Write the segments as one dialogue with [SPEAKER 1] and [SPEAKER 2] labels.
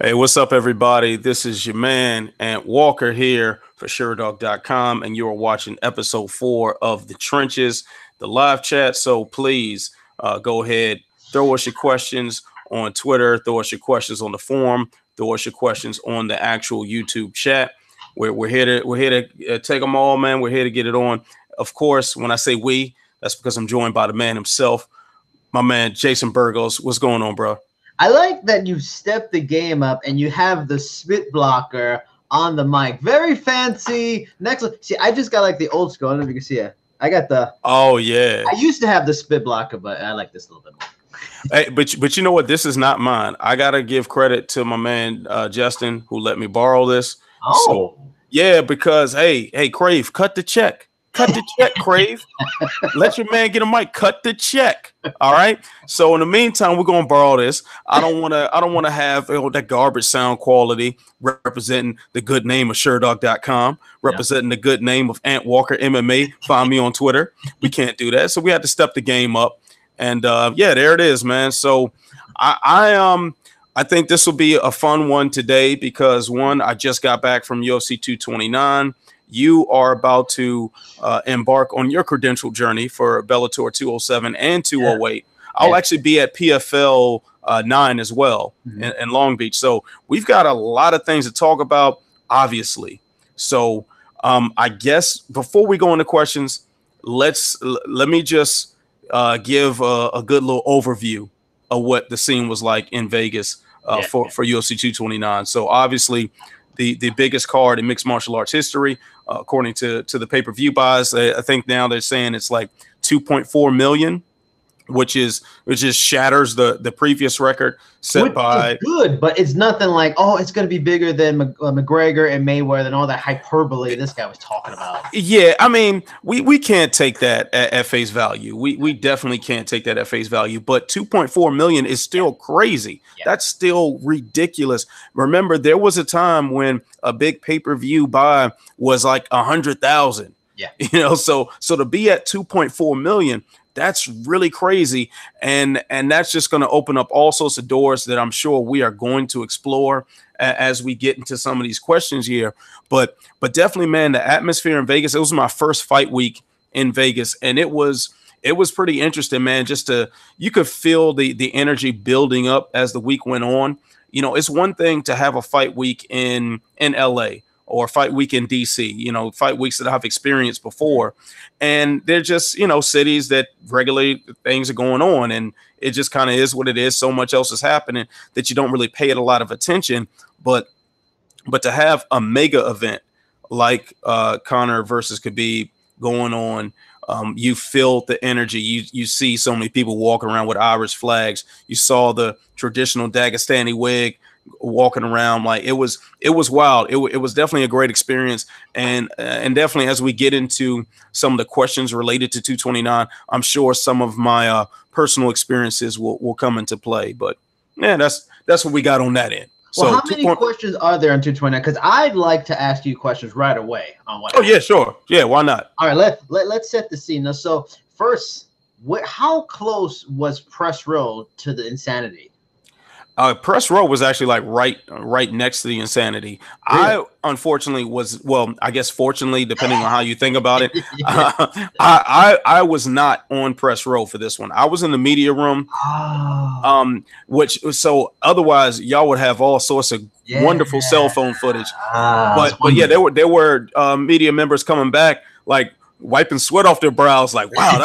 [SPEAKER 1] Hey, what's up, everybody? This is your man, Ant Walker, here for Sherdog.com, and you are watching episode 4 of The Trenches, the live chat. So please go ahead, throw us your questions on Twitter, throw us your questions on the forum, throw us your questions on the actual YouTube chat. We're here to take them all, man. We're here to get it on. Of course, when I say we, that's because I'm joined by the man himself, my man Jason Burgos. What's going on, bro?
[SPEAKER 2] I like that you stepped the game up and you have the spit blocker on the mic. Very fancy. Next, see, I just got like the old school. I don't know if you can see it. I got the.
[SPEAKER 1] Oh yeah.
[SPEAKER 2] I used to have the spit blocker, but I like this a little bit more.
[SPEAKER 1] Hey, but you know what? This is not mine. I gotta give credit to my man Justin, who let me borrow this.
[SPEAKER 2] Oh.
[SPEAKER 1] So, yeah, because hey, Crave, cut the check. Cut the check, Crave. Let your man get a mic. Cut the check. All right. So in the meantime, we're gonna borrow this. I don't wanna have that garbage sound quality representing the good name of Sherdog.com, representing the good name of Ant Walker MMA. Find me on Twitter. We can't do that. So we had to step the game up. And yeah, there it is, man. So I think this will be a fun one today because one, I just got back from UFC 229. You are about to embark on your credential journey for Bellator 207 and 208. I'll actually be at PFL 9 as well in Long Beach. So we've got a lot of things to talk about, obviously. So I guess before we go into questions, let me just give a good little overview of what the scene was like in Vegas for UFC 229. So obviously the biggest card in mixed martial arts history, according to the pay-per-view buys. I think now they're saying it's like 2.4 million, which shatters the previous record set by.
[SPEAKER 2] Good, but it's nothing like, oh, it's going to be bigger than McGregor and Mayweather and all that hyperbole this guy was talking about.
[SPEAKER 1] Yeah, I mean, we can't take that at face value. We definitely can't take that at face value. But 2.4 million is still crazy. Yeah. That's still ridiculous. Remember, there was a time when a big pay-per-view buy was like 100,000. Yeah, so to be at 2.4 million. That's really crazy. And that's just going to open up all sorts of doors that I'm sure we are going to explore as we get into some of these questions here. But definitely, man, the atmosphere in Vegas, it was my first fight week in Vegas. And it was pretty interesting, man. You could feel the energy building up as the week went on. You know, it's one thing to have a fight week in LA or fight week in DC, fight weeks that I've experienced before. And they're just, cities that regularly things are going on. And it just kind of is what it is. So much else is happening that you don't really pay it a lot of attention. But to have a mega event like Conor versus Khabib going on, you feel the energy. You see so many people walking around with Irish flags. You saw the traditional Dagestani wig walking around. Like it was wild. It was definitely a great experience. And definitely as we get into some of the questions related to 229, I'm sure some of my personal experiences will come into play. But yeah, that's what we got on that end.
[SPEAKER 2] Well, how many questions are there on 229? Because I'd like to ask you questions right away on what.
[SPEAKER 1] Oh yeah, sure. Yeah, why not?
[SPEAKER 2] All right, let's set the scene now. So first, how close was Press Row to the Insanity?
[SPEAKER 1] Press Row was actually like right next to the Insanity. Really? I unfortunately was, well, I guess fortunately, depending on how you think about it, I was not on Press Row for this one. I was in the media room, so otherwise y'all would have all sorts of wonderful cell phone footage. But yeah, there were media members coming back like wiping sweat off their brows, like, wow,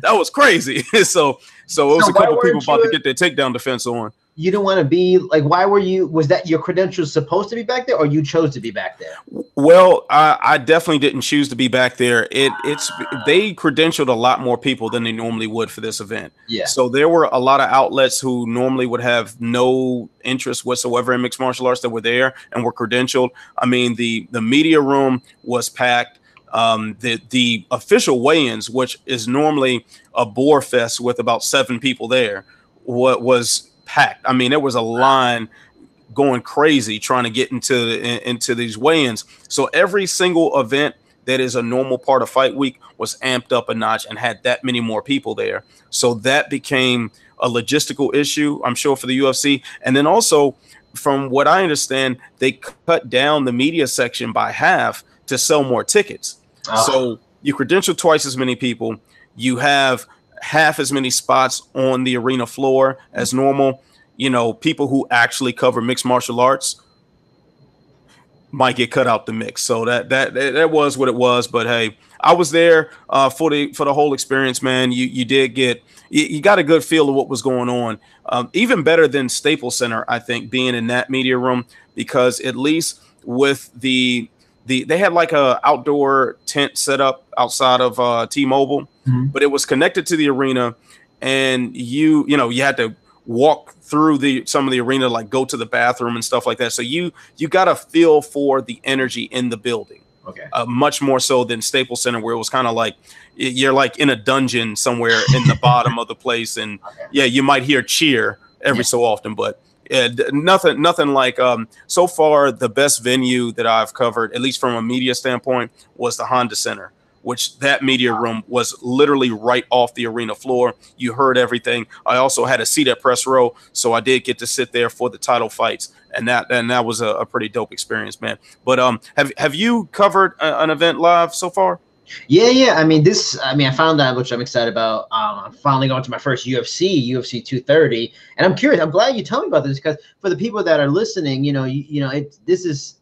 [SPEAKER 1] that was crazy. so it was a couple people about to get their takedown defense on.
[SPEAKER 2] You didn't want to be like, was that your credentials supposed to be back there, or you chose to be back there?
[SPEAKER 1] Well, I definitely didn't choose to be back there. They credentialed a lot more people than they normally would for this event. Yeah. So there were a lot of outlets who normally would have no interest whatsoever in mixed martial arts that were there and were credentialed. I mean, the media room was packed. The official weigh-ins, which is normally a bore fest with about 7 people there, was packed. I mean, there was a line going crazy trying to get into these weigh-ins. So every single event that is a normal part of fight week was amped up a notch and had that many more people there. So that became a logistical issue, I'm sure, for the UFC. And then also from what I understand, they cut down the media section by half to sell more tickets. So you credential twice as many people. You have half as many spots on the arena floor as normal. You know, people who actually cover mixed martial arts might get cut out the mix. So that was what it was. But hey, I was there for the whole experience, man. You did get you got a good feel of what was going on. Even better than Staples Center, I think, being in that media room, because at least with they had like a outdoor tent set up outside of T-Mobile, but it was connected to the arena, and you had to walk through some of the arena, like go to the bathroom and stuff like that. So you got a feel for the energy in the building.
[SPEAKER 2] Okay.
[SPEAKER 1] Much more so than Staples Center, where it was kind of like you're like in a dungeon somewhere in the bottom of the place, and yeah, you might hear cheer every so often, but nothing like so far the best venue that I've covered, at least from a media standpoint, was the Honda Center, which that media room was literally right off the arena floor. You heard everything. I also had a seat at press row, so I did get to sit there for the title fights, and that was a pretty dope experience, man. But have you covered an event live so far?
[SPEAKER 2] Yeah. I mean, I found that, which I'm excited about. I'm finally going to my first UFC 230, and I'm curious. I'm glad you tell me about this, because for the people that are listening, you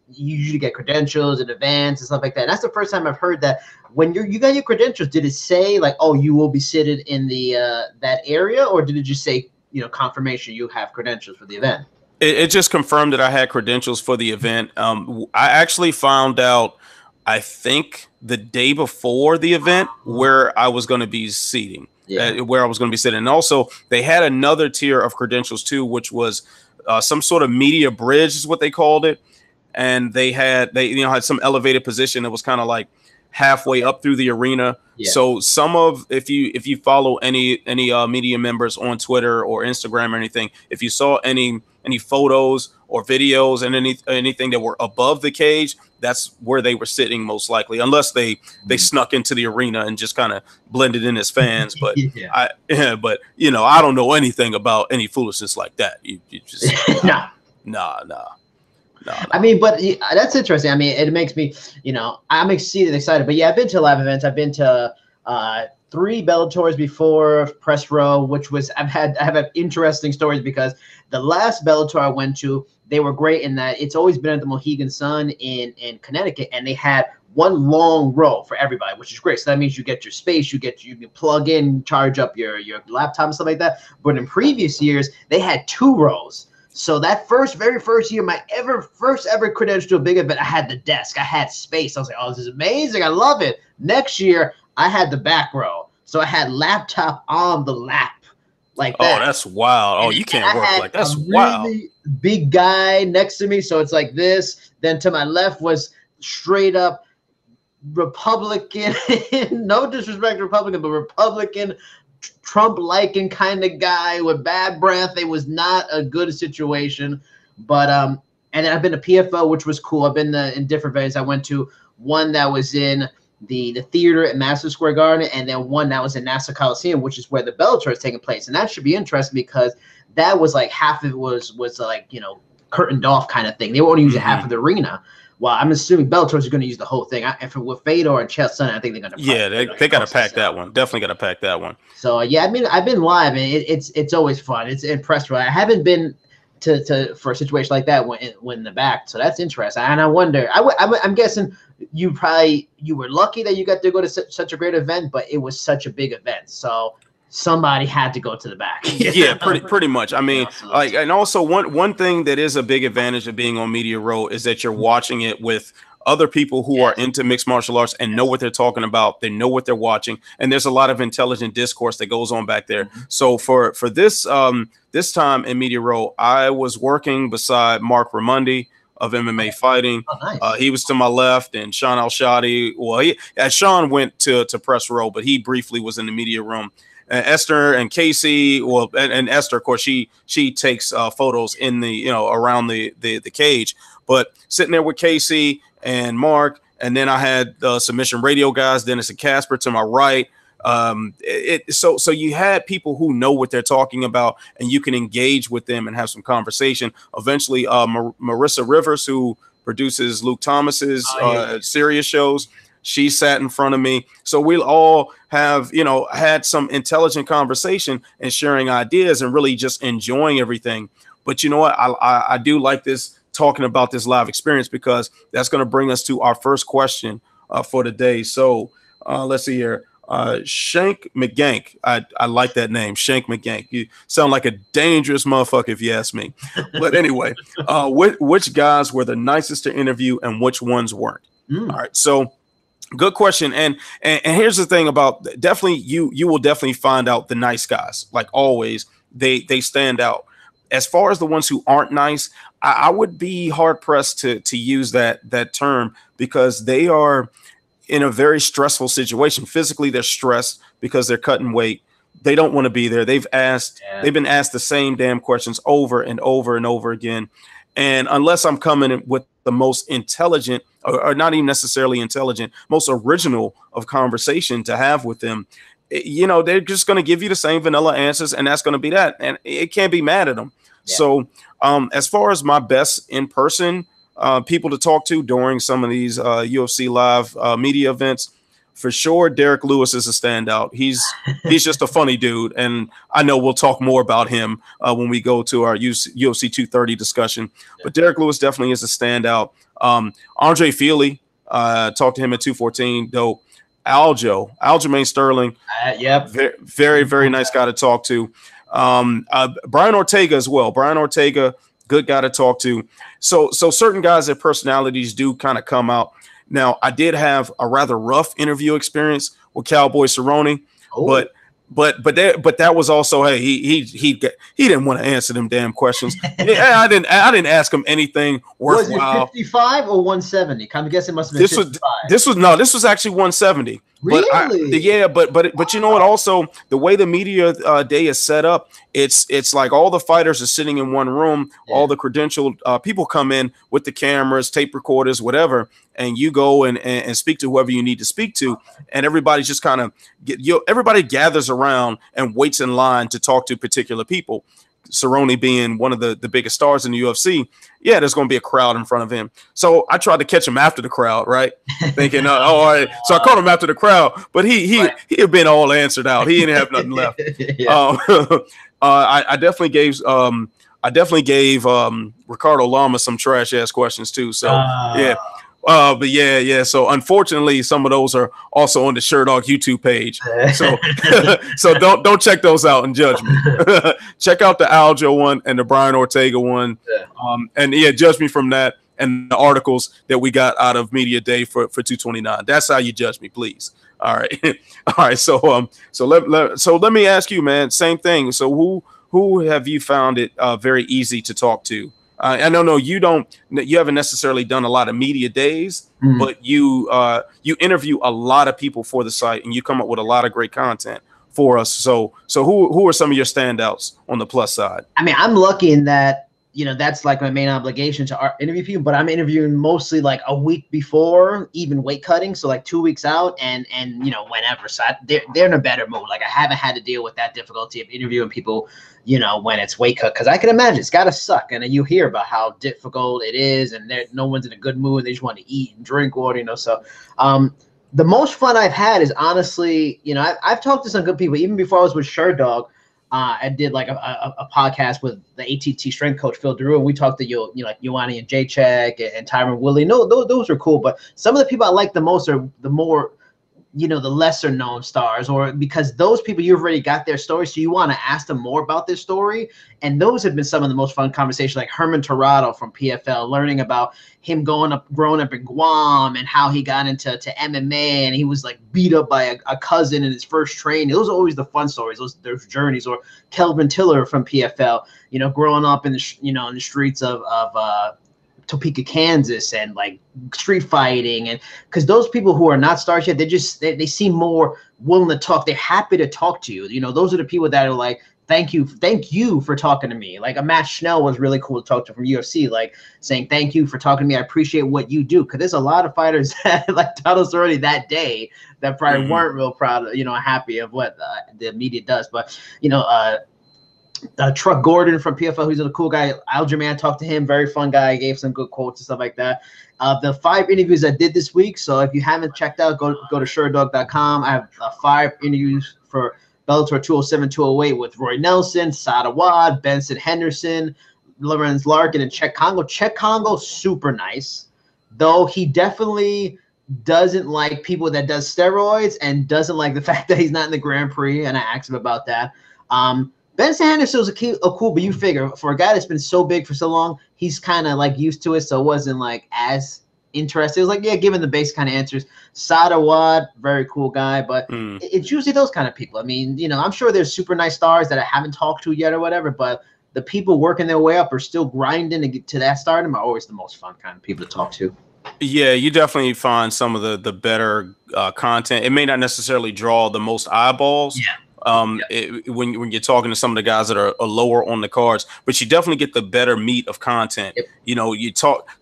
[SPEAKER 2] usually get credentials in advance and stuff like that. And that's the first time I've heard that. When you got your credentials, did it say like, oh, you will be seated in the that area, or did it just say, confirmation you have credentials for the event?
[SPEAKER 1] It just confirmed that I had credentials for the event. I actually found out, I think, the day before the event where I was going to be seating, where I was going to be sitting. And also, they had another tier of credentials too, which was some sort of media bridge is what they called it. And they had some elevated position that was kind of like halfway up through the arena. Yeah. So if you follow any media members on Twitter or Instagram or anything, if you saw any photos or videos and anything that were above the cage, that's where they were sitting most likely, unless they snuck into the arena and just kind of blended in as fans. But I don't know anything about any foolishness like that. You just nah.
[SPEAKER 2] I mean, but that's interesting. I mean, it makes me, I'm excited. But yeah, I've been to live events. I've been to 3 Bellators before, press row, which was I have interesting stories, because the last Bellator I went to, they were great in that it's always been at the Mohegan Sun in Connecticut, and they had one long row for everybody, which is great. So that means you get your space, you can plug in, charge up your laptop and stuff like that. But in previous years, they had 2 rows. So that very first year, my first ever credential big event, I had the desk, I had space. I was like, oh, this is amazing, I love it. Next year, I had the back row, so I had laptop on the lap, like that.
[SPEAKER 1] Oh, that's wild. Oh, you can't work like that's wild.
[SPEAKER 2] Really big guy next to me, so it's like this. Then to my left was straight up Republican, no disrespect to Republican, but Republican, Trump-liking kind of guy with bad breath. It was not a good situation. But and then I've been to PFO, which was cool. I've been in different venues. I went to one that was in the theater at Madison Square Garden, and then one that was in Nassau Coliseum, which is where the Bellator is taking place. And that should be interesting, because that was like half of it was like, curtained off kind of thing. They were only using half of the arena. Well, I'm assuming Bellator is going to use the whole thing. If it were Fedor and Chael Sonnen, I think they're going to.
[SPEAKER 1] Yeah, they got to pack that one. Definitely got to pack that one.
[SPEAKER 2] So yeah, I mean, I've been live, and it's always fun. It's impressive. I haven't been to for a situation like that when in the back. So that's interesting. And I wonder, I'm guessing you were lucky that you got to go to such a great event, but it was such a big event. So somebody had to go to the back.
[SPEAKER 1] Yeah, pretty much. I mean, and also one thing that is a big advantage of being on Media Row is that you're watching it with other people who are into mixed martial arts and know what they're talking about. They know what they're watching, and there's a lot of intelligent discourse that goes on back there. So for this this time in Media Row, I was working beside Mark Ramundi of MMA Fighting.
[SPEAKER 2] Oh, nice.
[SPEAKER 1] He was to my left, and Sean Al-Shadi. Well, Sean went to press row, but he briefly was in the media room. Esther and Casey, and Esther, of course, she takes photos in the around the cage. But sitting there with Casey and Mark, and then I had the Submission Radio guys, Dennis and Casper to my right. So you had people who know what they're talking about, and you can engage with them and have some conversation. Eventually, Marissa Rivers, who produces Luke Thomas's Sirius shows, she sat in front of me. So we'll all have, had some intelligent conversation and sharing ideas and really just enjoying everything. But you know what? I do like this, talking about this live experience, because that's going to bring us to our first question for the day. So let's see here. Shank McGank. I like that name, Shank McGank. You sound like a dangerous motherfucker if you ask me. But anyway, which guys were the nicest to interview and which ones weren't? All right. So good question. And here's the thing about, definitely you will definitely find out the nice guys. Like always, they stand out. As far as the ones who aren't nice, I would be hard pressed to use that term, because they are in a very stressful situation. Physically, they're stressed because they're cutting weight. They don't want to be there. They've been asked the same damn questions over and over and over again. And unless I'm coming in with the most intelligent, or not even necessarily intelligent, most original of conversation to have with them, they're just going to give you the same vanilla answers, and that's going to be that. And it can't be mad at them. Yeah. So as far as my best in person people to talk to during some of these UFC live media events, for sure, Derek Lewis is a standout. He's just a funny dude, and I know we'll talk more about him when we go to our UFC 230 discussion. Yeah. But Derek Lewis definitely is a standout. Andre Feely, talked to him at 214, dope. Aljamain Sterling, very, very nice guy to talk to. Brian Ortega as well. Brian Ortega, good guy to talk to. So certain guys, their personalities do kind of come out. Now, I did have a rather rough interview experience with Cowboy Cerrone, but that was also, hey, he didn't want to answer them damn questions. I didn't ask him anything worthwhile.
[SPEAKER 2] Was it 55 or 170? I'm guessing it must have been 55.
[SPEAKER 1] This was actually 170.
[SPEAKER 2] Really?
[SPEAKER 1] But you know what? Also, the way the media day is set up, it's like all the fighters are sitting in one room. Yeah. All the credentialed people come in with the cameras, tape recorders, whatever, and you go and speak to whoever you need to speak to, and everybody's just kind of everybody gathers around and waits in line to talk to particular people. Cerrone being one of the biggest stars in the UFC, there's going to be a crowd in front of him. So I tried to catch him after the crowd, right? Thinking, all right. So I caught him after the crowd, but he had been all answered out. He didn't have nothing left. I definitely gave Ricardo Lama some trash ass questions too. So But so unfortunately, some of those are also on the Sherdog YouTube page. So don't check those out and judge me. Check out the Aljo one and the Brian Ortega one, and judge me from that and the articles that we got out of Media Day for 229. That's how you judge me, please. All right, all right. So let me ask you, man. Same thing. So who have you found it very easy to talk to? I know you haven't necessarily done a lot of media days, but you interview a lot of people for the site, and you come up with a lot of great content for us. So who are some of your standouts on the plus side?
[SPEAKER 2] I mean, I'm lucky in that, that's like my main obligation to interview people, but I'm interviewing mostly like a week before even weight cutting. So like 2 weeks out and whenever. So they're in a better mood. Like I haven't had to deal with that difficulty of interviewing people, when it's weight cut, because I can imagine it's got to suck. And then you hear about how difficult it is, and no one's in a good mood. They just want to eat and drink water, So the most fun I've had is honestly, I've talked to some good people. Even before I was with Sherdog, I did like a podcast with the ATT strength coach, Phil Deru, and we talked to like Ioane and Jacek and Tyron Willie. No, those are cool. But some of the people I like the most are the more, the lesser known stars, or because those people, you've already got their story, so you want to ask them more about their story. And those have been some of the most fun conversations, like Herman Torrado from PFL, learning about him growing up in Guam and how he got into MMA, and he was like beat up by a cousin in his first training. Those are always the fun stories, those journeys. Or Kelvin Tiller from PFL, growing up in the in the streets of Topeka, Kansas, and like street fighting. And because those people who are not stars yet, they seem more willing to talk. They're happy to talk to you. Those are the people that are like thank you for talking to me. Like a Matt Schnell was really cool to talk to from UFC, like saying thank you for talking to me. I appreciate what you do, because there's a lot of fighters that like Donald Cerrone that day that probably weren't real proud of, happy of what the media does. But Truck Gordon from PFL, who's a cool guy. Aljamain, talked to him, very fun guy, gave some good quotes and stuff like that. The 5 interviews I did this week, so if you haven't checked out, go to Sherdog.com. I have 5 interviews for Bellator 207, 208 with Roy Nelson, Sada Wad, Benson Henderson, Lorenz Larkin, and Czech Congo. Czech Congo, super nice, though he definitely doesn't like people that does steroids and doesn't like the fact that he's not in the Grand Prix, and I asked him about that. Benson Henderson was a cool, but you figure for a guy that's been so big for so long, he's kind of like used to it, so it wasn't like as interested. It was like, yeah, giving the basic kind of answers. Sada Wad, very cool guy, but it's usually those kind of people. I mean, I'm sure there's super nice stars that I haven't talked to yet or whatever, but the people working their way up or still grinding to get to that stardom are always the most fun kind of people to talk to.
[SPEAKER 1] Yeah, you definitely find some of the better content. It may not necessarily draw the most eyeballs.
[SPEAKER 2] Yeah.
[SPEAKER 1] When you're talking to some of the guys that are lower on the cards, but you definitely get the better meat of content.
[SPEAKER 2] Yep.
[SPEAKER 1] You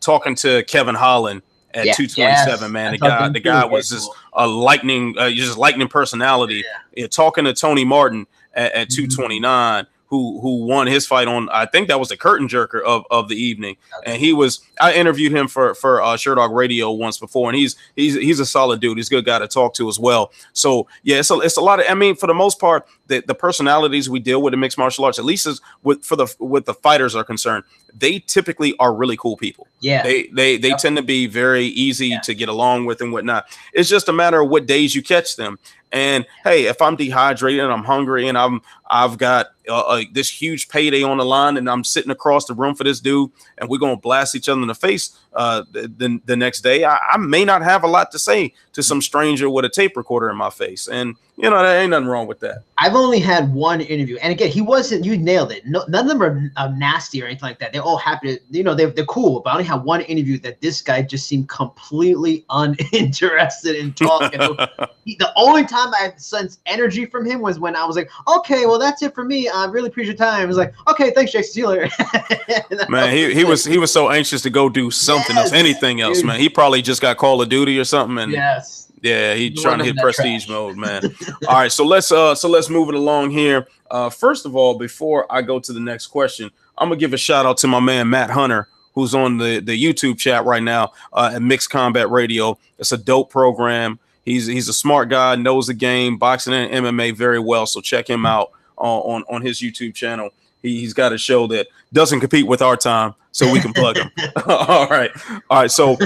[SPEAKER 1] talking to Kevin Holland at 227, man. The guy was just a lightning personality. Yeah, talking to Tony Martin at 229. Who won his fight on, I think that was the curtain jerker of the evening. And I interviewed him for Sherdog Radio once before, and he's a solid dude. He's a good guy to talk to as well. So yeah, it's a lot of, I mean, for the most part, the personalities we deal with in mixed martial arts, at least with the fighters are concerned, they typically are really cool people.
[SPEAKER 2] Yeah.
[SPEAKER 1] They tend to be very easy to get along with and whatnot. It's just a matter of what days you catch them. And hey, if I'm dehydrated and I'm hungry and I've got this huge payday on the line and I'm sitting across the room for this dude and we're gonna blast each other in the face the next day, I may not have a lot to say to some stranger with a tape recorder in my face, and there ain't nothing wrong with that.
[SPEAKER 2] I've only had one interview, and again, he wasn't. You nailed it. No, none of them are nasty or anything like that. They're all happy to, they're cool. But I only had one interview that this guy just seemed completely uninterested in talking. The only time I sensed energy from him was when I was like, "Okay, well that's it for me. I really appreciate your time." He was like, "Okay, thanks, Jason. See you later."
[SPEAKER 1] Man, he was so anxious to go do something else, anything else, man. He probably just got Call of Duty or something, and yeah, he's trying to hit prestige mode, man. All right, so let's move it along here. First of all, before I go to the next question, I'm gonna give a shout out to my man Matt Hunter, who's on the YouTube chat right now at Mixed Combat Radio. It's a dope program. He's a smart guy, knows the game, boxing and MMA very well. So check him out on his YouTube channel. He's got a show that doesn't compete with our time, so we can plug him. All right. So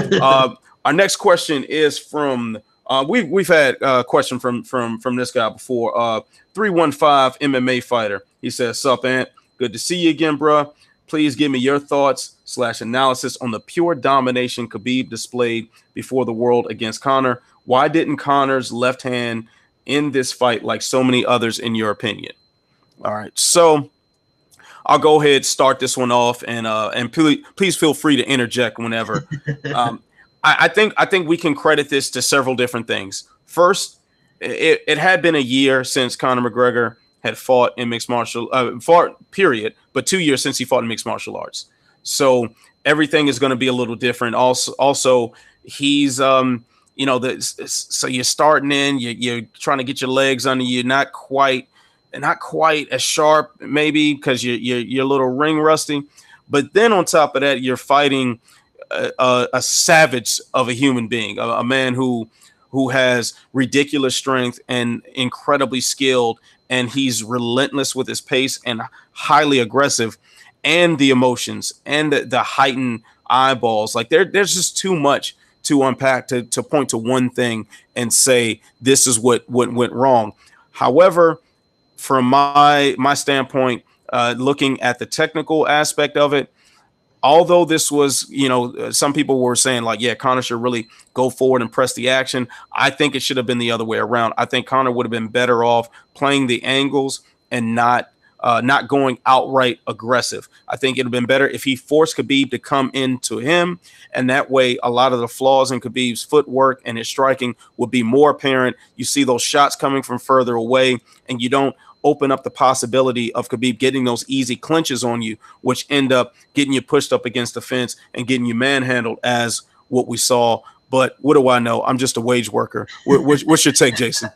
[SPEAKER 1] our next question is from we've had a question from this guy before. 315 MMA fighter. He says, "Sup, Ant? Good to see you again, bro. Please give me your thoughts / analysis on the pure domination Khabib displayed before the world against Conor. Why didn't Conor's left hand in this fight like so many others, in your opinion?" All right, so I'll go ahead, start this one off, and please feel free to interject whenever. I think we can credit this to several different things. First, it had been a year since Conor McGregor had fought in mixed martial period, but 2 years since he fought in mixed martial arts. So everything is going to be a little different. Also, he's so you're starting in, you're trying to get your legs under you, not quite as sharp, maybe because you're a little ring rusty. But then on top of that, you're fighting a savage of a human being, a man who has ridiculous strength and incredibly skilled, and he's relentless with his pace and highly aggressive, and the emotions and the heightened eyeballs. Like there's just too much to unpack to point to one thing and say this is what went wrong. However, from my standpoint, looking at the technical aspect of it, although this was, some people were saying like, yeah, Conor should really go forward and press the action. I think it should have been the other way around. I think Conor would have been better off playing the angles and not going outright aggressive. I think it would have been better if he forced Khabib to come into him, and that way a lot of the flaws in Khabib's footwork and his striking would be more apparent. You see those shots coming from further away, and you don't open up the possibility of Khabib getting those easy clinches on you, which end up getting you pushed up against the fence and getting you manhandled, as what we saw. But what do I know? I'm just a wage worker. What's your take, Jason?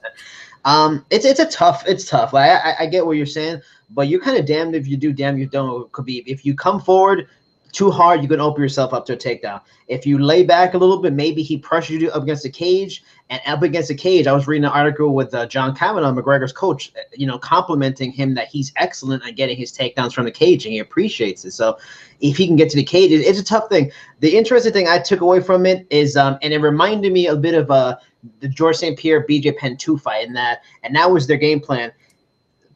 [SPEAKER 2] It's tough. Like I get what you're saying, but you're kind of damned if you do, damned if you don't with Khabib. If you come forward too hard, you can open yourself up to a takedown. If you lay back a little bit, maybe he pressures you up against the cage. And up against the cage, I was reading an article with John Kavanaugh, McGregor's coach, complimenting him that he's excellent at getting his takedowns from the cage, and he appreciates it. So if he can get to the cage, it's a tough thing. The interesting thing I took away from it is, and it reminded me a bit of the George St. Pierre, BJ Penn 2 fight, and that was their game plan.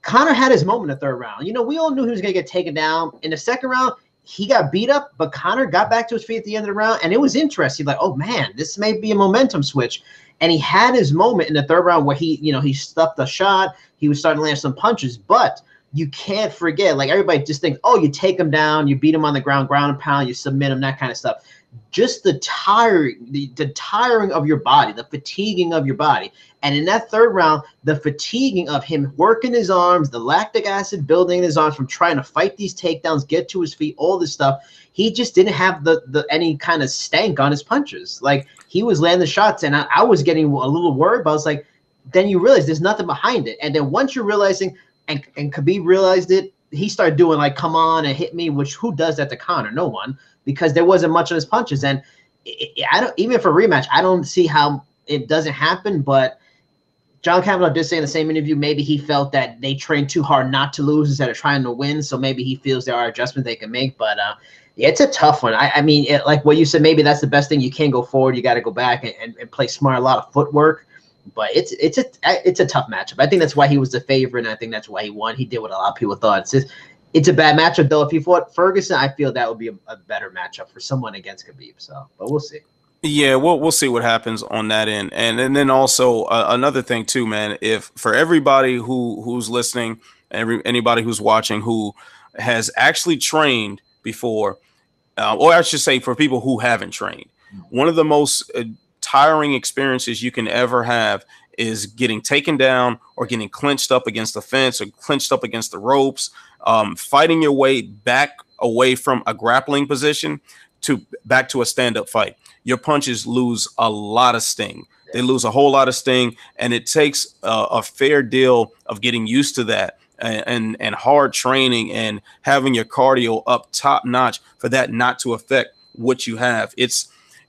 [SPEAKER 2] Conor had his moment in the third round. We all knew he was going to get taken down. In the second round, he got beat up, but Conor got back to his feet at the end of the round, and it was interesting. Like, oh man, this may be a momentum switch. And he had his moment in the third round where he stuffed a shot. He was starting to land some punches, but you can't forget, like everybody just thinks, oh, you take him down, you beat him on the ground and pound, you submit him, that kind of stuff. Just the tiring of your body, the fatiguing of your body. And in that third round, the fatiguing of him working his arms, the lactic acid building in his arms from trying to fight these takedowns, get to his feet, all this stuff. He just didn't have the any kind of stank on his punches. Like, he was landing the shots, and I was getting a little worried, but I was like, then you realize there's nothing behind it. And then once you're realizing, and Khabib realized it, he started doing like, come on and hit me, which who does that to Conor? No one, because there wasn't much on his punches. And I don't, even for a rematch, I don't see how it doesn't happen. But John Kavanaugh did say in the same interview, maybe he felt that they trained too hard not to lose instead of trying to win. So maybe he feels there are adjustments they can make. But yeah, it's a tough one. I mean, like what you said, maybe that's the best thing. You can't go forward. You got to go back and play smart, a lot of footwork. But it's a tough matchup. I think that's why he was the favorite, and I think that's why he won. He did what a lot of people thought. It's a bad matchup, though. If he fought Ferguson, I feel that would be a better matchup for someone against Khabib. So, but we'll see.
[SPEAKER 1] Yeah, we'll see what happens on that end, and then also another thing too, man. If for everybody who's listening, anybody who's watching who has actually trained before, or I should say, for people who haven't trained, one of the most tiring experiences you can ever have is getting taken down or getting clinched up against the fence or clinched up against the ropes, fighting your way back away from a grappling position to back to a stand-up fight. Your punches lose a lot of sting. They lose a whole lot of sting, and it takes a fair deal of getting used to that and hard training and having your cardio up top notch for that not to affect what you have. It's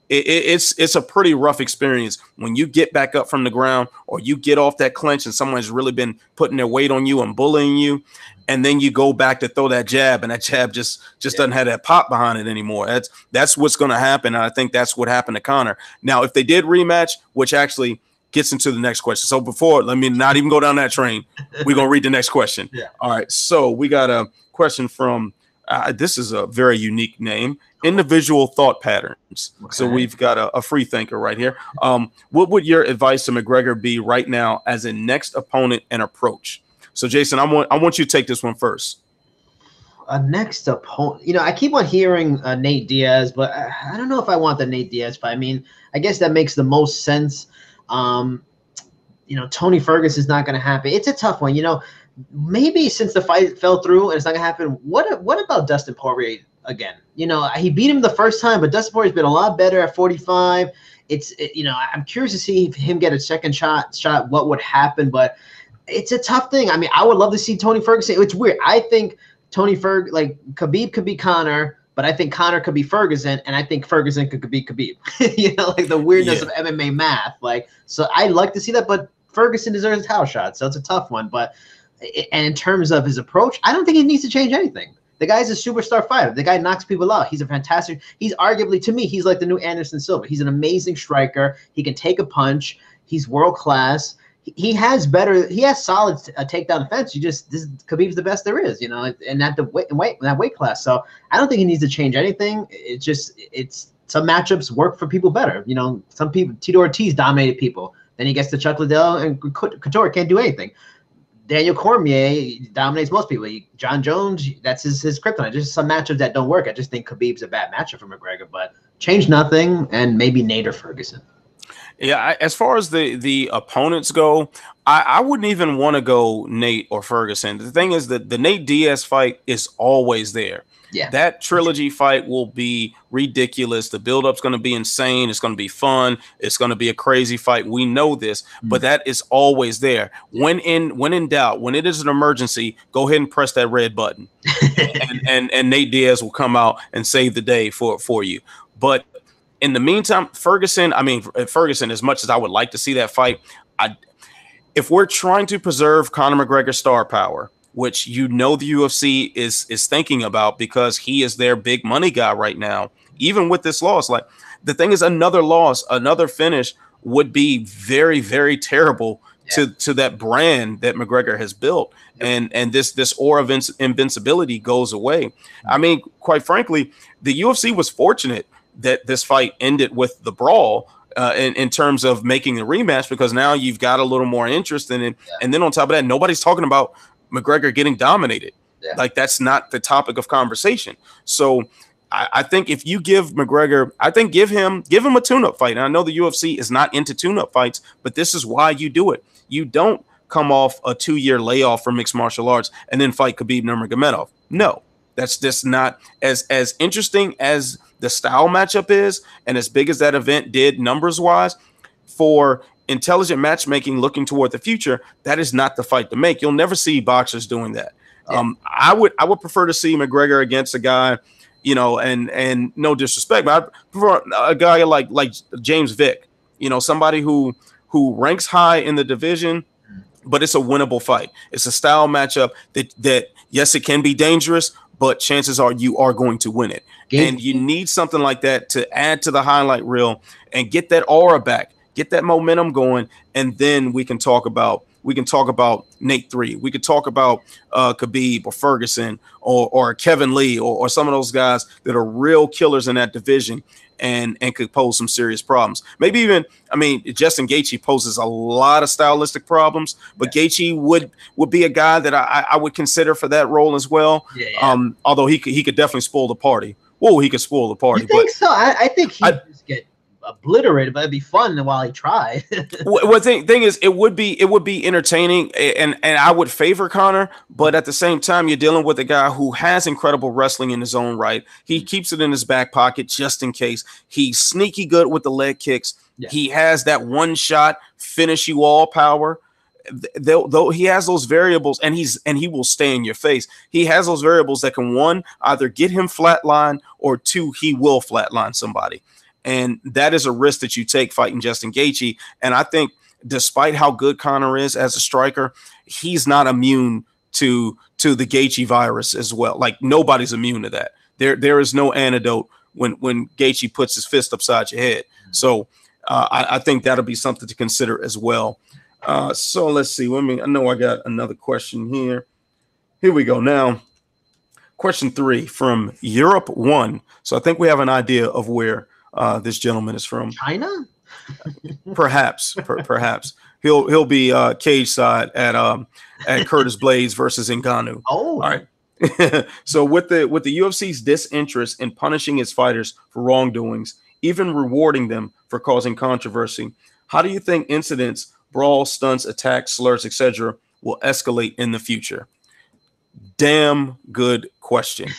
[SPEAKER 1] a pretty rough experience when you get back up from the ground or you get off that clinch and someone's really been putting their weight on you and bullying you, and then you go back to throw that jab, and that jab just doesn't have that pop behind it anymore. That's what's going to happen, and I think that's what happened to Conor. Now, if they did rematch, which actually gets into the next question. So before, let me not even go down that train. We're going to read the next question. Yeah. All right, so we got a question from this is a very unique name. Individual thought patterns. Okay. So we've got a free thinker right here. What would your advice to McGregor be right now as a next opponent and approach? So Jason, I want you to take this one first.
[SPEAKER 2] A next opponent. I keep on hearing Nate Diaz, but I don't know if I want the Nate Diaz fight. I mean, I guess that makes the most sense. Tony Ferguson is not going to happen. It's a tough one. Maybe since the fight fell through and it's not going to happen, what about Dustin Poirier? Again, he beat him the first time, but Dustin Poirier's been a lot better at 45. I'm curious to see him get a second shot, what would happen, but it's a tough thing. I mean, I would love to see Tony Ferguson. It's weird. I think Khabib could be Conor, but I think Conor could be Ferguson, and I think Ferguson could be Khabib. Like the weirdness of MMA math. So I'd like to see that, but Ferguson deserves a title shot, so it's a tough one. But and in terms of his approach, I don't think he needs to change anything. The guy's a superstar fighter. The guy knocks people out. He's he's arguably, to me, he's like the new Anderson Silva. He's an amazing striker. He can take a punch. He's world class. He has solid takedown defense. Khabib's the best there is, and at that weight class. So I don't think he needs to change anything. It's some matchups work for people better. Some people, Tito Ortiz dominated people. Then he gets to Chuck Liddell, and Couture can't do anything. Daniel Cormier dominates most people. John Jones, that's his kryptonite. Just some matchups that don't work. I just think Khabib's a bad matchup for McGregor, but change nothing, and maybe Nate or Ferguson.
[SPEAKER 1] Yeah, as far as the opponents go, I wouldn't even want to go Nate or Ferguson. The thing is that the Nate Diaz fight is always there.
[SPEAKER 2] Yeah.
[SPEAKER 1] That trilogy fight will be ridiculous. The build-up's going to be insane. It's going to be fun. It's going to be a crazy fight. We know this, but that is always there. When in doubt, when it is an emergency, go ahead and press that red button, and Nate Diaz will come out and save the day for you. But in the meantime, Ferguson, as much as I would like to see that fight, if we're trying to preserve Conor McGregor's star power, which the UFC is thinking about because he is their big money guy right now, even with this loss, like the thing is another loss, another finish would be very, very terrible to that brand that McGregor has built. And this aura of invincibility goes away. I mean, quite frankly, the UFC was fortunate that this fight ended with the brawl in terms of making the rematch, because now you've got a little more interest in it. Yeah. And then on top of that, nobody's talking about McGregor getting dominated. Yeah. Like that's not the topic of conversation. So I think if you give McGregor, I think give him a tune-up fight. And I know the UFC is not into tune-up fights, but this is why you do it. You don't come off a 2-year layoff from mixed martial arts and then fight Khabib Nurmagomedov. No, that's just not as interesting as the style matchup is, and as big as that event did numbers wise. For intelligent matchmaking looking toward the future, that is not the fight to make. You'll never see boxers doing that. Yeah. I would prefer to see McGregor against a guy, and no disrespect, but I prefer a guy like James Vick, somebody who ranks high in the division, but it's a winnable fight. It's a style matchup that yes, it can be dangerous, but chances are you are going to win it. And you need something like that to add to the highlight reel and get that aura back, get that momentum going, and then we can talk about Nate 3. We could talk about Khabib or Ferguson or Kevin Lee or some of those guys that are real killers in that division and could pose some serious problems. Maybe even, Justin Gaethje poses a lot of stylistic problems, but Gaethje would be a guy that I would consider for that role as well. Although he could definitely spoil the party. Whoa, he could spoil the party.
[SPEAKER 2] You think so? I think he'd just get obliterated, but it'd be fun while he tried.
[SPEAKER 1] Well, thing is, it would be entertaining, and I would favor Conor, but at the same time, you're dealing with a guy who has incredible wrestling in his own right. He keeps it in his back pocket just in case. He's sneaky good with the leg kicks. Yeah. He has that one shot finish you all power. Though he has those variables, and he will stay in your face. He has those variables that can, one, either get him flatline, or two, he will flatline somebody. And that is a risk that you take fighting Justin Gaethje. And I think despite how good Conor is as a striker, he's not immune to the Gaethje virus as well. Like nobody's immune to that. There is no antidote when Gaethje puts his fist upside your head. So I think that'll be something to consider as well. So let's see. I know I got another question here. Here we go. Now, question 3 from Europe 1. So I think we have an idea of where this gentleman is from.
[SPEAKER 2] China?
[SPEAKER 1] Perhaps. He'll be cage side at Curtis Blades versus Ngannou.
[SPEAKER 2] Oh,
[SPEAKER 1] all right. So with the UFC's disinterest in punishing its fighters for wrongdoings, even rewarding them for causing controversy, how do you think incidents, brawls, stunts, attacks, slurs, etc., will escalate in the future? Damn good question.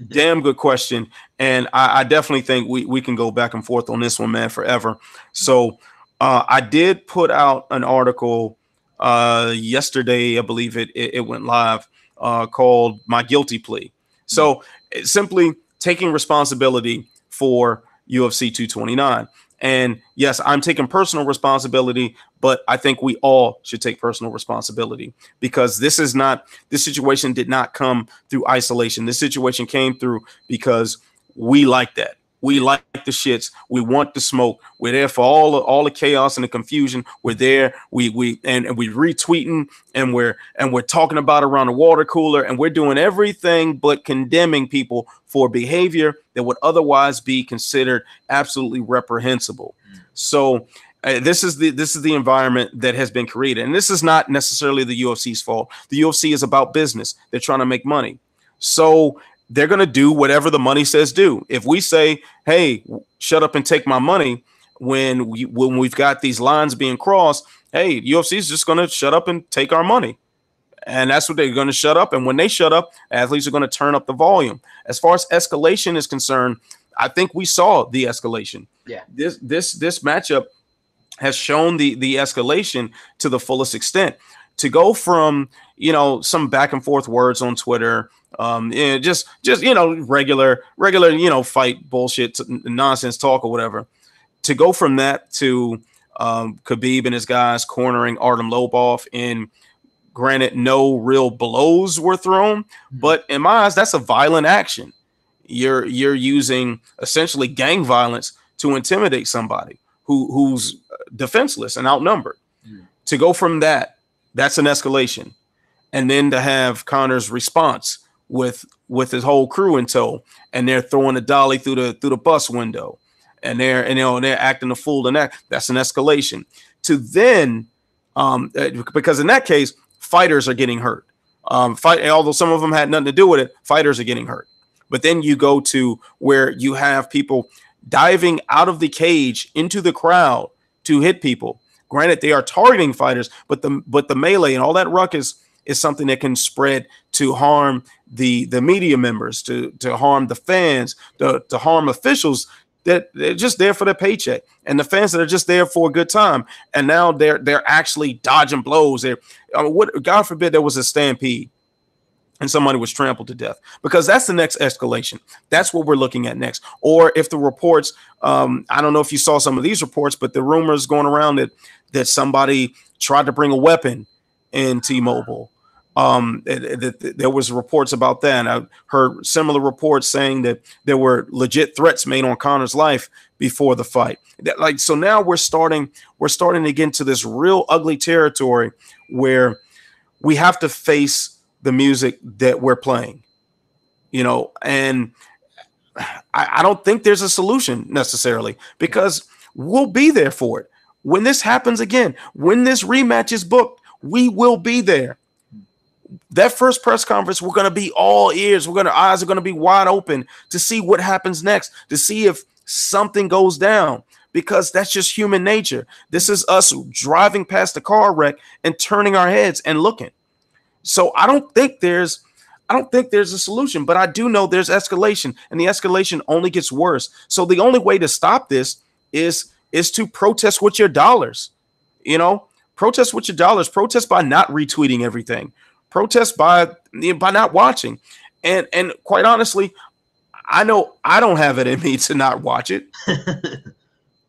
[SPEAKER 1] Damn good question. And I definitely think we can go back and forth on this one, man, forever. So I did put out an article yesterday, I believe it went live, called My Guilty Plea. So it's simply taking responsibility for UFC 229. And yes, I'm taking personal responsibility, but I think we all should take personal responsibility, because this situation did not come through isolation. This situation came through because we like that. We like the shits. We want the smoke. We're there for all the chaos and the confusion. We're there. We retweeting, and we're talking about around the water cooler, and we're doing everything but condemning people for behavior that would otherwise be considered absolutely reprehensible. So this is the environment that has been created, and this is not necessarily the UFC's fault. The UFC is about business. They're trying to make money. So they're going to do whatever the money says do. If we say, hey, shut up and take my money, when we've got these lines being crossed, hey, UFC is just going to shut up and take our money. And that's what they're going to shut up. And when they shut up, athletes are going to turn up the volume. As far as escalation is concerned, I think we saw the escalation.
[SPEAKER 2] Yeah.
[SPEAKER 1] This matchup has shown the escalation to the fullest extent. To go from, some back and forth words on Twitter, just regular, fight bullshit, nonsense talk or whatever, to go from that to Khabib and his guys cornering Artem Lobov in, granted, no real blows were thrown, but in my eyes, that's a violent action. You're using essentially gang violence to intimidate somebody who's defenseless and outnumbered. To go from that, that's an escalation. And then to have Conor's response with his whole crew in tow, and they're throwing a dolly through the bus window, and they're acting a fool in that. That's an escalation. To then, because in that case, fighters are getting hurt. Although some of them had nothing to do with it, fighters are getting hurt. But then you go to where you have people diving out of the cage into the crowd to hit people. Granted, they are targeting fighters, but the melee and all that ruckus is something that can spread to harm the media members, to harm the fans, to harm officials that they're just there for their paycheck, and the fans that are just there for a good time. And now they're actually dodging blows. God forbid there was a stampede and somebody was trampled to death, because that's the next escalation. That's what we're looking at next. Or if the reports, I don't know if you saw some of these reports, but the rumors going around that somebody tried to bring a weapon in T-Mobile. There was reports about that. And I heard similar reports saying that there were legit threats made on Conor's life before the fight. So now we're starting to get into this real ugly territory where we have to face the music that we're playing, and I don't think there's a solution necessarily, because we'll be there for it. When this happens again, when this rematch is booked, we will be there. That first press conference, we're going to be all ears. Our eyes are going to be wide open to see what happens next, to see if something goes down, because that's just human nature. This is us driving past a car wreck and turning our heads and looking. So I don't think there's a solution, but I do know there's escalation, and the escalation only gets worse. So the only way to stop this is to protest with your dollars. Protest with your dollars. Protest by not retweeting everything. Protest by not watching. And quite honestly, I know I don't have it in me to not watch it.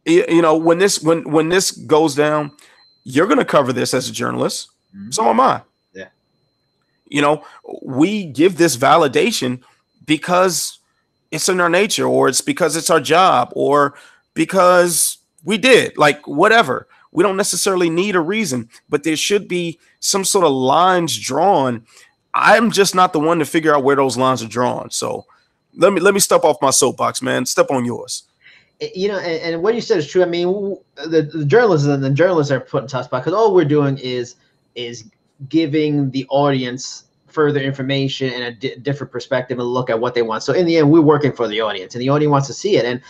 [SPEAKER 1] When this goes down, you're going to cover this as a journalist. Mm-hmm. So am I. We give this validation because it's in our nature, or it's because it's our job, or because we did, whatever. We don't necessarily need a reason, but there should be some sort of lines drawn. I'm just not the one to figure out where those lines are drawn. So let me step off my soapbox, man. Step on yours.
[SPEAKER 2] And what you said is true. I mean, the journalists are put in a tough spot, because all we're doing is giving the audience further information and a different perspective and look at what they want. So in the end, we're working for the audience, and the audience wants to see it. And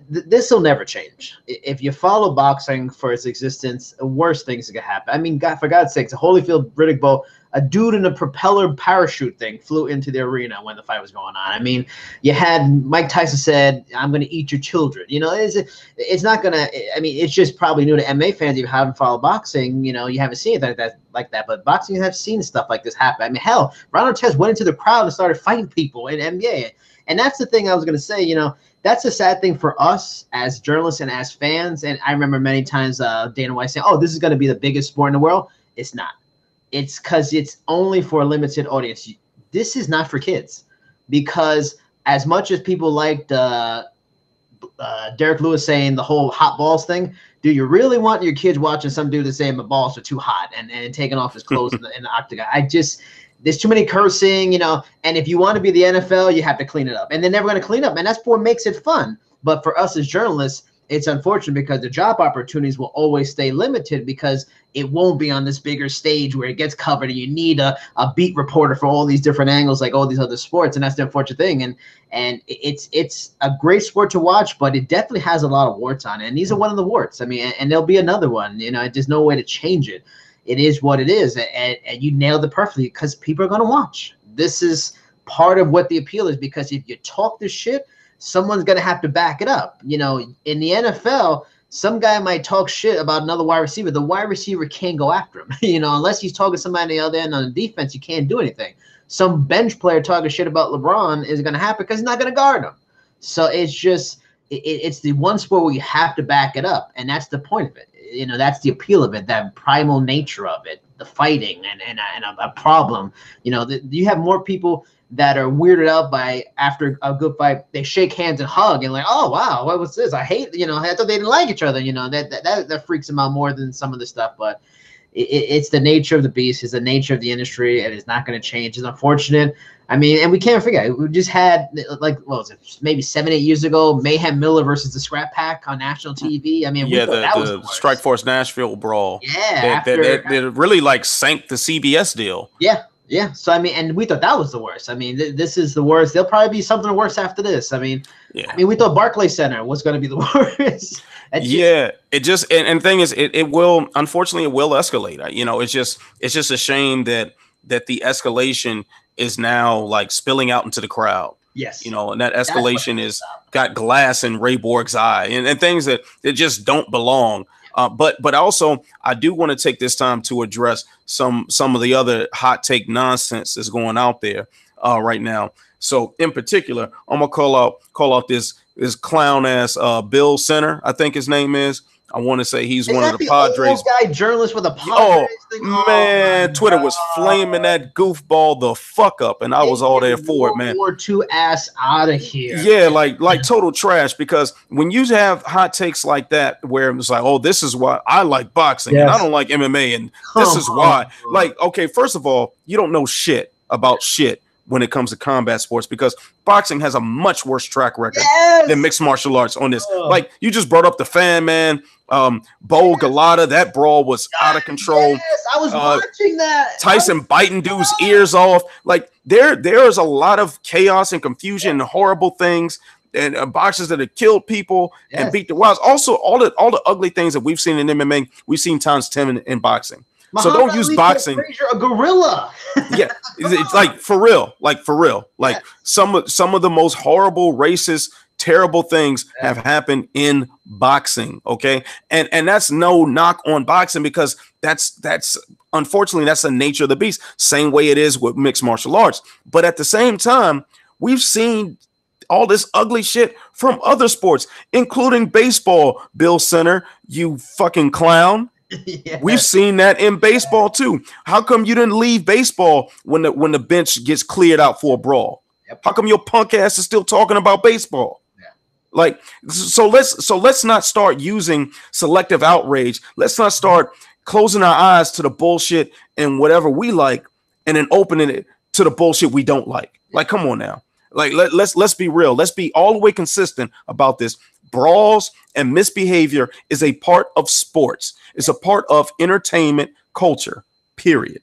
[SPEAKER 2] this will never change. If you follow boxing for its existence, worse things can happen. I mean, for God's sakes, a Holyfield Riddick Bowe, a dude in a propeller parachute thing flew into the arena when the fight was going on. I mean, you had Mike Tyson said, "I'm going to eat your children." It's not going to. I mean, it's just probably new to MMA fans. If you haven't followed boxing, you haven't seen it like that. But boxing, you have seen stuff like this happen. I mean, hell, Ron Artest went into the crowd and started fighting people in NBA. And that's the thing I was going to say. That's a sad thing for us as journalists and as fans. And I remember many times Dana White saying, "Oh, this is going to be the biggest sport in the world." It's not. It's because it's only for a limited audience. This is not for kids, because as much as people liked Derek Lewis saying the whole hot balls thing, do you really want your kids watching some dude that saying my balls are too hot and taking off his clothes in the octagon? There's too many cursing, and if you want to be the NFL, you have to clean it up. And they're never going to clean up, and that's what makes it fun. But for us as journalists, it's unfortunate because the job opportunities will always stay limited because it won't be on this bigger stage where it gets covered and you need a beat reporter for all these different angles like all these other sports. And that's the unfortunate thing. And it's a great sport to watch, but it definitely has a lot of warts on it. And these are one of the warts. I mean, and there'll be another one. There's no way to change it. It is what it is. And you nailed it perfectly because people are going to watch. This is part of what the appeal is, because if you talk this shit, someone's going to have to back it up. In the NFL, some guy might talk shit about another wide receiver. The wide receiver can't go after him, unless he's talking to somebody on the other end on the defense. You can't do anything. Some bench player talking shit about LeBron is going to happen because he's not going to guard him. So it's just it's the one sport where you have to back it up, and that's the point of it. That's the appeal of it, that primal nature of it, the fighting and a problem. You have more people that are weirded out by after a good fight, they shake hands and hug and like, oh wow, what was this? I hate, I thought they didn't like each other. That freaks them out more than some of the stuff. But it's the nature of the beast, it's the nature of the industry, and it's not going to change. It's unfortunate. I mean, and we can't forget, we just had what was it, maybe 7-8 years ago, Mayhem Miller versus the Scrap Pack on national TV. I mean,
[SPEAKER 1] yeah, the Strikeforce Nashville brawl.
[SPEAKER 2] Yeah,
[SPEAKER 1] that really like sank the CBS deal.
[SPEAKER 2] Yeah. So, I mean, and we thought that was the worst. I mean, this is the worst. There'll probably be something worse after this. I mean, we thought Barclays Center was going to be the worst.
[SPEAKER 1] It just, and the thing is, it will, unfortunately, it will escalate. It's just a shame that the escalation is now like spilling out into the crowd.
[SPEAKER 2] Yes.
[SPEAKER 1] And that escalation is got glass in Ray Borg's eye and things that just don't belong. But also, I do want to take this time to address some of the other hot take nonsense that's going out there right now. So in particular, I'm gonna call out this clown ass Bill Center, I think his name is. I want to say he's one of the Padres.
[SPEAKER 2] Old guy journalist with a Padres thing.
[SPEAKER 1] Man, Twitter was flaming that goofball the fuck up, and I was all there for it, man.
[SPEAKER 2] World War II ass out of here.
[SPEAKER 1] Yeah, like total trash. Because when you have hot takes like that, where it's like, oh, this is why I like boxing and I don't like MMA, and this is why. Like, okay, first of all, you don't know shit about shit when it comes to combat sports, because boxing has a much worse track record than mixed martial arts on this. Like, you just brought up the fan, man. Bo Galata, that brawl was out of control.
[SPEAKER 2] Yes, I was watching that.
[SPEAKER 1] Tyson biting dudes' ears off. Like, there is a lot of chaos and confusion and horrible things, and boxers that have killed people and beat the wilds. Also, all the ugly things that we've seen in MMA, we've seen times 10 in boxing. So don't use boxing.
[SPEAKER 2] A gorilla.
[SPEAKER 1] Yeah, it's like for real. Like some of the most horrible, racist, terrible things have happened in boxing. Okay, and that's no knock on boxing, because that's unfortunately that's the nature of the beast. Same way it is with mixed martial arts. But at the same time, we've seen all this ugly shit from other sports, including baseball. Bill Center, you fucking clown. We've seen that in baseball too. How come you didn't leave baseball when the bench gets cleared out for a brawl? How come your punk ass is still talking about baseball? Like, so let's not start using selective outrage. Let's not start closing our eyes to the bullshit and whatever we like, and then opening it to the bullshit we don't like. Like, come on now. Like, let's be real. Let's be all the way consistent about this. Brawls and misbehavior is a part of sports. It's a part of entertainment culture, period.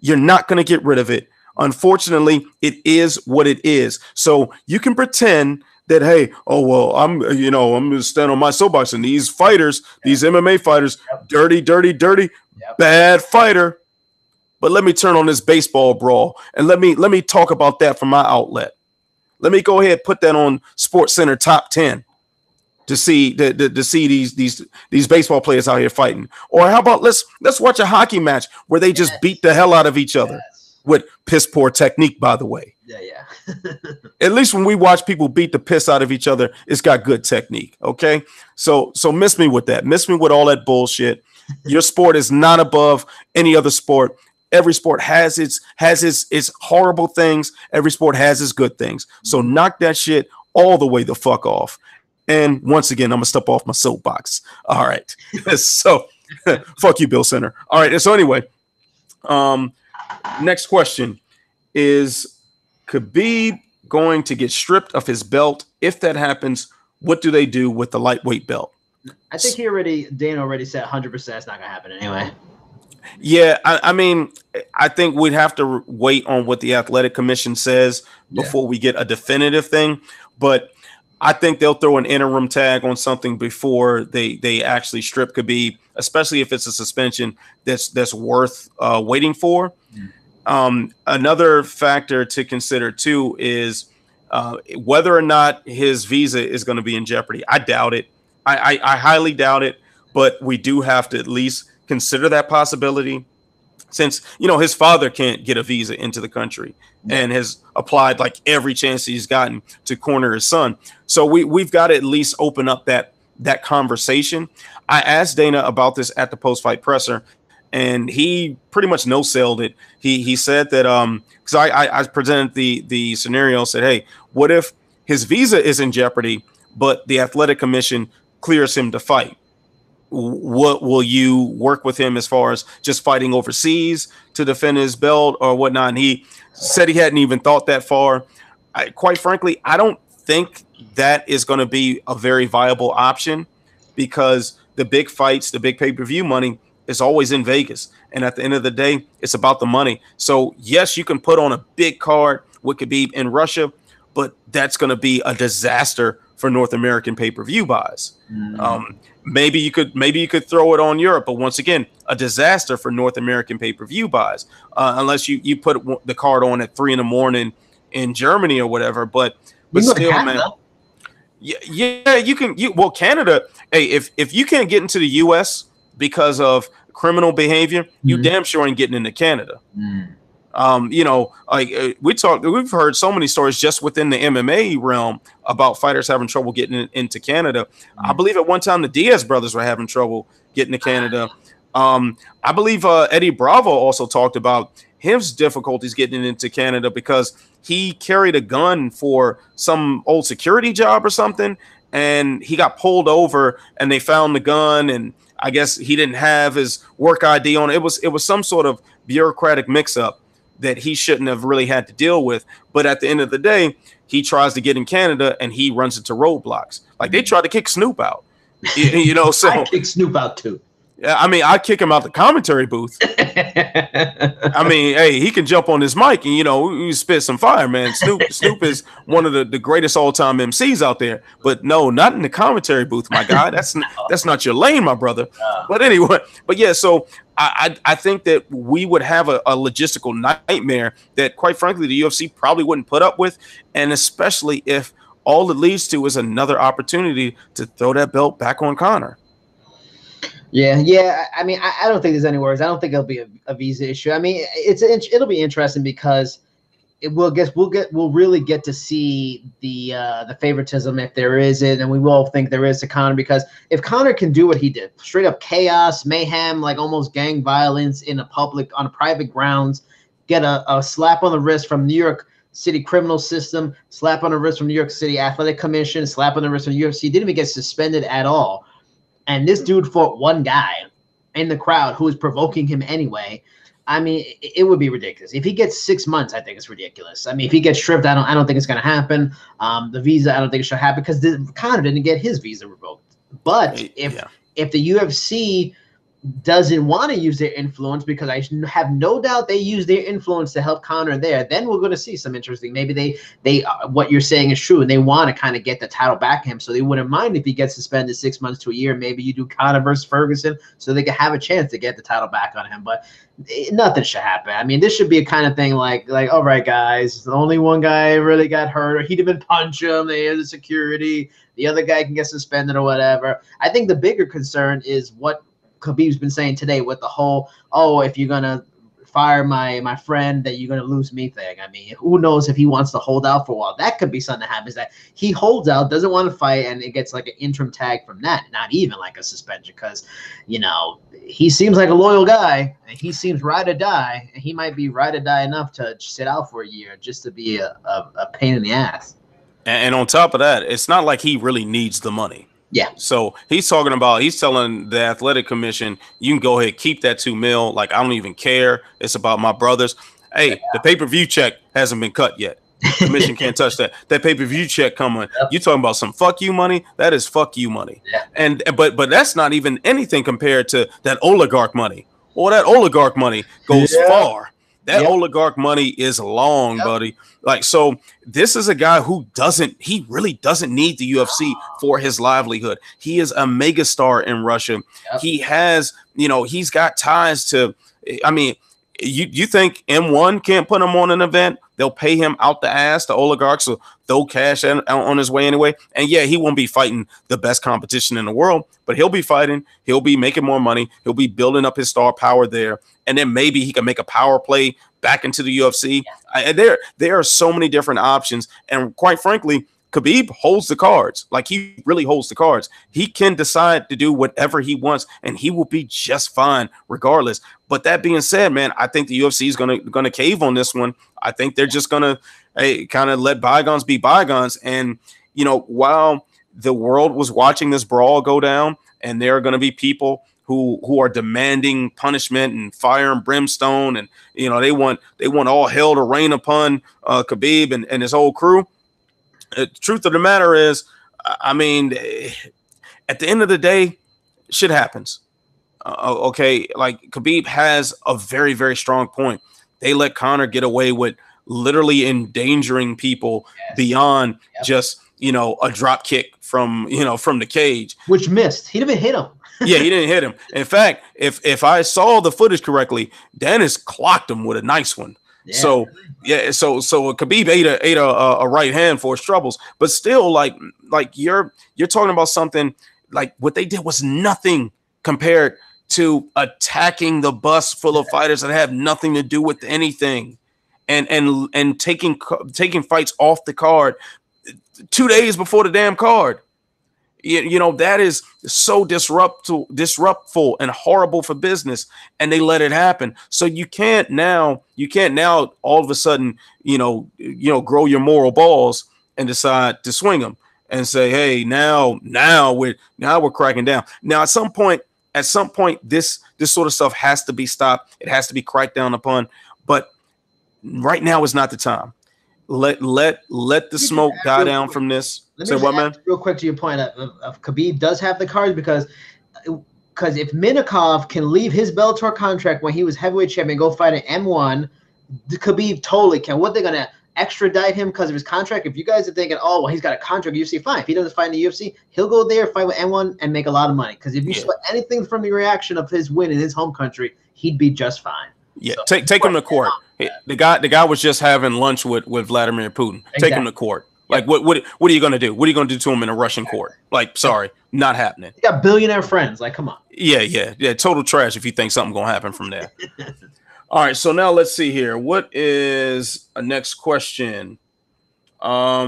[SPEAKER 1] You're not going to get rid of it. Unfortunately, it is what it is. So you can pretend that, hey, oh, well, I'm going to stand on my soapbox, and these fighters, these MMA fighters, dirty, bad fighter. But let me turn on this baseball brawl, and let me talk about that from my outlet. Let me go ahead, put that on Sports Center top 10. To see these baseball players out here fighting. Or how about let's watch a hockey match where they just beat the hell out of each other with piss poor technique, by the way.
[SPEAKER 2] Yeah.
[SPEAKER 1] At least when we watch people beat the piss out of each other, it's got good technique. Okay, so miss me with that. Miss me with all that bullshit. Your sport is not above any other sport. Every sport has its horrible things. Every sport has its good things. So knock that shit all the way the fuck off. And once again, I'm going to step off my soapbox. All right. So fuck you, Bill Center. All right. And so anyway, next question is Khabib going to get stripped of his belt? If that happens, what do they do with the lightweight belt?
[SPEAKER 2] I think Dana already said 100% it's not gonna happen anyway.
[SPEAKER 1] Yeah, I mean, I think we'd have to wait on what the athletic commission says before we get a definitive thing. But I think they'll throw an interim tag on something before they actually strip Khabib, especially if it's a suspension that's worth waiting for. Another factor to consider too is whether or not his visa is going to be in jeopardy. I doubt it. I highly doubt it. But we do have to at least consider that possibility, since his father can't get a visa into the country and has applied like every chance he's gotten to corner his son. So we've got to at least open up that conversation. I asked Dana about this at the post-fight presser, and he pretty much no-selled it. He said that because I presented the scenario, said, hey, what if his visa is in jeopardy, but the athletic commission clears him to fight? What will you work with him as far as just fighting overseas to defend his belt or whatnot? And he said he hadn't even thought that far. Quite frankly, I don't think that is going to be a very viable option, because the big fights, the big pay-per-view money is always in Vegas. And at the end of the day, it's about the money. So yes, you can put on a big card with Khabib in Russia, but that's going to be a disaster for North American pay-per-view buys. Maybe you could throw it on Europe, but once again, a disaster for North American pay-per-view buys, unless you put the card on at 3 a.m. in Germany or whatever. But still, man, yeah, you can. Well, Canada. Hey, if you can't get into the U.S. because of criminal behavior, you damn sure ain't getting into Canada. We've heard so many stories just within the MMA realm about fighters having trouble getting into Canada. I believe at one time the Diaz brothers were having trouble getting to Canada. I believe Eddie Bravo also talked about his difficulties getting into Canada because he carried a gun for some old security job or something, and he got pulled over and they found the gun, and I guess he didn't have his work ID on. It was some sort of bureaucratic mix-up that he shouldn't have really had to deal with. But at the end of the day, he tries to get in Canada and he runs into roadblocks. Like they tried to kick Snoop out, so
[SPEAKER 2] I kick Snoop out too.
[SPEAKER 1] I mean, I kick him out the commentary booth. I mean, hey, he can jump on his mic and, you spit some fire, man. Snoop is one of the greatest all-time MCs out there. But no, not in the commentary booth, my guy. That's not your lane, my brother. But anyway, yeah, so I think that we would have a logistical nightmare that, quite frankly, the UFC probably wouldn't put up with, and especially if all it leads to is another opportunity to throw that belt back on Conor.
[SPEAKER 2] Yeah. I mean, I don't think there's any worries. I don't think it'll be a visa issue. I mean, it'll be interesting because we'll really get to see the favoritism if there is it, and we will think there is to Conor, because if Conor can do what he did, straight up chaos, mayhem, like almost gang violence in a public on a private grounds, get a slap on the wrist from New York City criminal system, slap on the wrist from New York City Athletic Commission, slap on the wrist from UFC, didn't even get suspended at all. And this dude fought one guy in the crowd who was provoking him anyway. I mean, it would be ridiculous. If he gets 6 months, I think it's ridiculous. I mean, if he gets stripped, I don't think it's going to happen. The visa, I don't think it should happen because Conor didn't get his visa revoked. But if the UFC doesn't want to use their influence, because I have no doubt they use their influence to help Conor there, then we're going to see some interesting. Maybe they what you're saying is true, and they want to kind of get the title back to him, so they wouldn't mind if he gets suspended 6 months to a year. Maybe you do Conor versus Ferguson, so they can have a chance to get the title back on him. But nothing should happen. I mean, this should be a kind of thing like all right, guys, only one guy really got hurt, or he didn't punch him. There's the security. The other guy can get suspended or whatever. I think the bigger concern is what Khabib's been saying today with the whole, if you're gonna fire my friend, that you're gonna lose me thing. I mean, who knows if he wants to hold out for a while? That could be something that happens, that he holds out, doesn't want to fight, and it gets like an interim tag from that, not even like a suspension, because he seems like a loyal guy, and he seems ride or die, and he might be ride or die enough to sit out for a year just to be a pain in the ass.
[SPEAKER 1] And on top of that, it's not like he really needs the money.
[SPEAKER 2] Yeah.
[SPEAKER 1] So he's telling the athletic commission, you can go ahead, keep that $2 million. Like, I don't even care. It's about my brothers. Hey, the pay-per-view check hasn't been cut yet. Commission can't touch that. That pay-per-view check coming.
[SPEAKER 2] Yep.
[SPEAKER 1] You talking about some fuck you money? That is fuck you money.
[SPEAKER 2] Yeah.
[SPEAKER 1] And but that's not even anything compared to that oligarch money. Well, that oligarch money goes far. That oligarch money is long, buddy. Like, so this is a guy who he really doesn't need the UFC for his livelihood. He is a megastar in Russia. He has, he's got ties to, I mean, you think M1 can't put him on an event? They'll pay him out the ass, the oligarchs, so they'll cash on his way anyway. And yeah, he won't be fighting the best competition in the world, but he'll be fighting. He'll be making more money. He'll be building up his star power there. And then maybe he can make a power play back into the UFC. There are so many different options. And quite frankly, Khabib holds the cards. Like, he really holds the cards. He can decide to do whatever he wants, and he will be just fine regardless. But that being said, man, I think the UFC is gonna cave on this one. I think they're just gonna kind of let bygones be bygones. And while the world was watching this brawl go down, and there are going to be people who are demanding punishment and fire and brimstone, and they want all hell to rain upon Khabib and his whole crew. The truth of the matter is, I mean, at the end of the day, shit happens. Okay, like, Khabib has a very, very strong point. They let Conor get away with literally endangering people beyond just a drop kick from the cage,
[SPEAKER 2] which missed. He didn't even hit him.
[SPEAKER 1] Yeah, he didn't hit him. In fact, if I saw the footage correctly, Dennis clocked him with a nice one. Yeah. So Khabib ate a right hand for his troubles, but still, like you're talking about something like what they did was nothing compared to attacking the bus full of fighters that have nothing to do with anything, and taking fights off the card 2 days before the damn card. That is so disruptful and horrible for business, and they let it happen. So you can't now all of a sudden grow your moral balls and decide to swing them and say, hey, now we're cracking down. Now at some point this sort of stuff has to be stopped. It has to be cracked down upon, but right now is not the time. Let the smoke die down from this.
[SPEAKER 2] Say what, man? Real quick to your point of Khabib does have the cards, because if Minakov can leave his Bellator contract when he was heavyweight champion, go fight an M1, Khabib totally can. What, they're gonna extradite him because of his contract? If you guys are thinking, oh well, he's got a contract with UFC, fine. If he doesn't fight in the UFC, he'll go there, fight with M1, and make a lot of money. Because if you saw anything from the reaction of his win in his home country, he'd be just fine.
[SPEAKER 1] Yeah, so, take him to court. The guy was just having lunch with Vladimir Putin. Exactly. Take him to court. Like, what are you gonna do? What are you gonna do to him in a Russian court? Like, sorry, not happening.
[SPEAKER 2] You got billionaire friends. Like, come on.
[SPEAKER 1] Yeah. Total trash if you think something gonna happen from there. All right, so now let's see here. What is a next question? All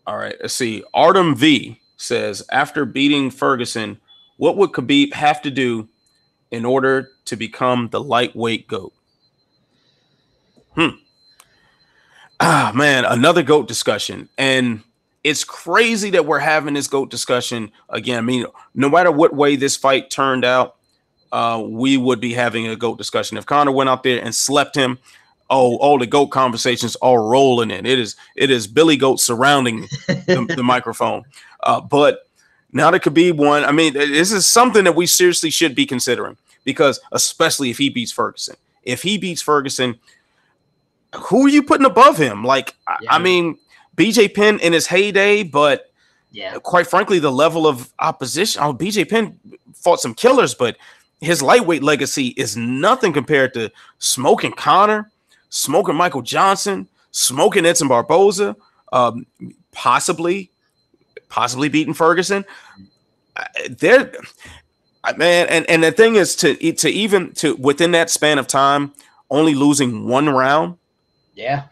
[SPEAKER 1] right, let's see. Artem V says, after beating Ferguson, what would Khabib have to do in order to become the lightweight GOAT? Ah, man, another GOAT discussion. And it's crazy that we're having this GOAT discussion again. I mean, no matter what way this fight turned out, we would be having a GOAT discussion. If Conor went out there and slept him, all the GOAT conversations are rolling in. It is Billy Goat surrounding the microphone. But now that Khabib won, I mean, this is something that we seriously should be considering, because especially if he beats Ferguson. If he beats Ferguson, who are you putting above him? Like, I mean, BJ Penn in his heyday, but quite frankly, the level of opposition. Oh, BJ Penn fought some killers, but his lightweight legacy is nothing compared to smoking Conor, smoking Michael Johnson, smoking Edson Barboza, possibly beating Ferguson. Man, and the thing is to within that span of time, only losing one round.
[SPEAKER 2] Yeah.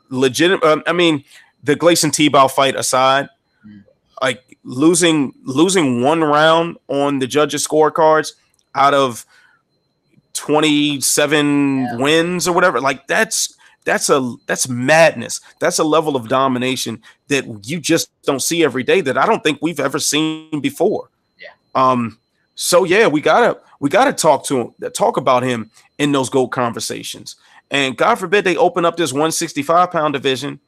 [SPEAKER 1] Legitimate. I mean, the Gleison Tebow fight aside, like losing one round on the judges' scorecards out of 27 wins or whatever, like that's madness. That's a level of domination that you just don't see every day, that I don't think we've ever seen before. Yeah. So yeah, we gotta talk about him in those GOAT conversations. And God forbid they open up this 165-pound division.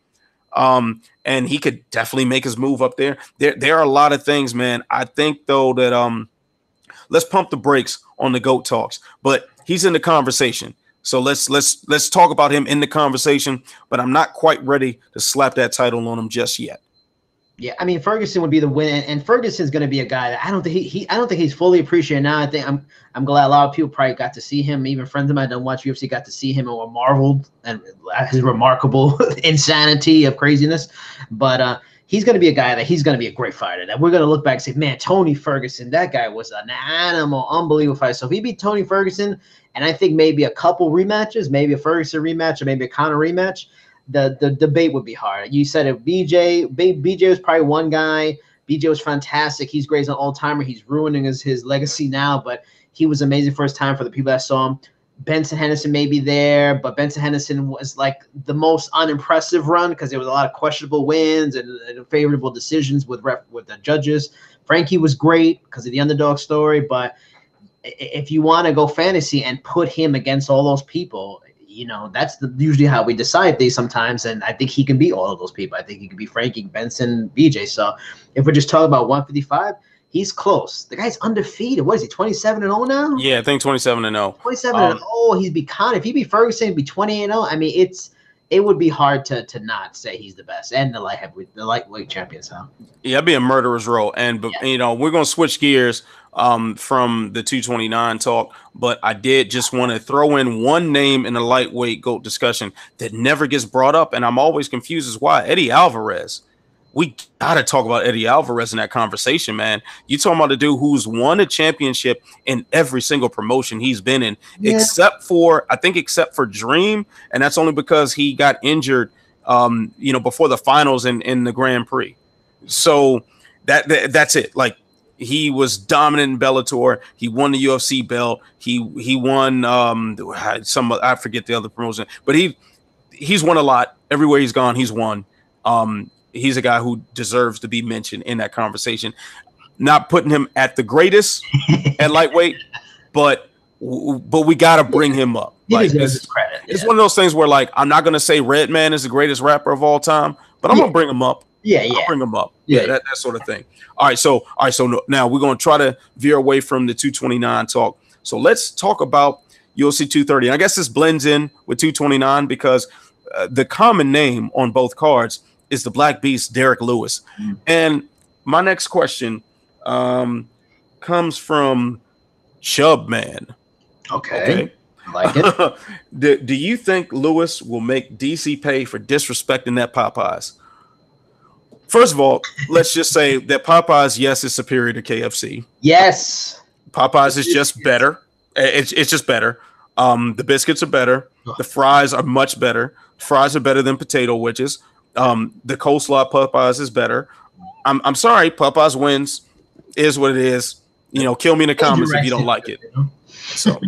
[SPEAKER 1] And he could definitely make his move up there. There are a lot of things, man. I think though that let's pump the brakes on the GOAT talks, but he's in the conversation. So let's talk about him in the conversation, but I'm not quite ready to slap that title on him just yet.
[SPEAKER 2] Yeah, I mean Ferguson would be the win, and Ferguson's going to be a guy that I don't think he's fully appreciated now. I think I'm glad a lot of people probably got to see him. Even friends of mine that don't watch UFC got to see him and were marveled at his remarkable insanity of craziness. But he's going to be a guy that he's going to be a great fighter. That we're going to look back and say, man, Tony Ferguson, that guy was an animal, unbelievable fighter. So if he beat Tony Ferguson, and I think maybe a couple rematches, maybe a Ferguson rematch or maybe a Conor rematch, the debate would be hard. You said if BJ was probably one guy. BJ was fantastic. He's great as an all-timer. He's ruining his legacy now, but he was amazing first time for the people that saw him. Benson Henderson may be there, but Benson Henderson was like the most unimpressive run because there was a lot of questionable wins and favorable decisions with the judges. Frankie was great because of the underdog story, but if you want to go fantasy and put him against all those people, you know, that's usually how we decide these sometimes. And I think he can beat all of those people. I think he can beat Frankie, Benson, BJ. So if we're just talking about 155, he's close. The guy's undefeated. What is he, 27-0 now?
[SPEAKER 1] Yeah, I think 27-0.
[SPEAKER 2] 27-0. He'd be Conor. If he beat Ferguson, he'd be 28-0. I mean, it would be hard to not say he's the best and the lightweight champion. So
[SPEAKER 1] yeah, it'd be a murderer's row. And you know, we're gonna switch gears from the 229 talk, but I did just want to throw in one name in the lightweight GOAT discussion that never gets brought up, and I'm always confused as why. Eddie Alvarez. We gotta talk about Eddie Alvarez in that conversation, man. You talking about the dude who's won a championship in every single promotion he's been in, except for Dream, and that's only because he got injured, you know, before the finals in the Grand Prix. So that's it. Like, he was dominant in Bellator. He won the UFC belt. He won I forget the other promotion, but he's won a lot. Everywhere he's gone, he's won. He's a guy who deserves to be mentioned in that conversation. Not putting him at the greatest at lightweight, but we got to bring him up. Like,
[SPEAKER 2] his credit.
[SPEAKER 1] It's one of those things where, like, I'm not going to say Redman is the greatest rapper of all time, but I'm going to bring him up. I'll bring him up. That sort of thing. All right, so now we're going to try to veer away from the 229 talk. So let's talk about UFC 230. And I guess this blends in with 229 because the common name on both cards is the Black Beast, Derek Lewis. And my next question comes from Chub Man. Okay.
[SPEAKER 2] I like it.
[SPEAKER 1] Do you think Lewis will make DC pay for disrespecting that Popeyes? First of all, let's just say that Popeyes, yes, is superior to KFC.
[SPEAKER 2] Yes. Popeyes
[SPEAKER 1] is just better. It's just better. The biscuits are better. The fries are much better. Fries are better than potato wedges. The coleslaw Popeyes is better. I'm sorry, Popeyes wins. Is what it is. You know, kill me in the comments if you don't like it. So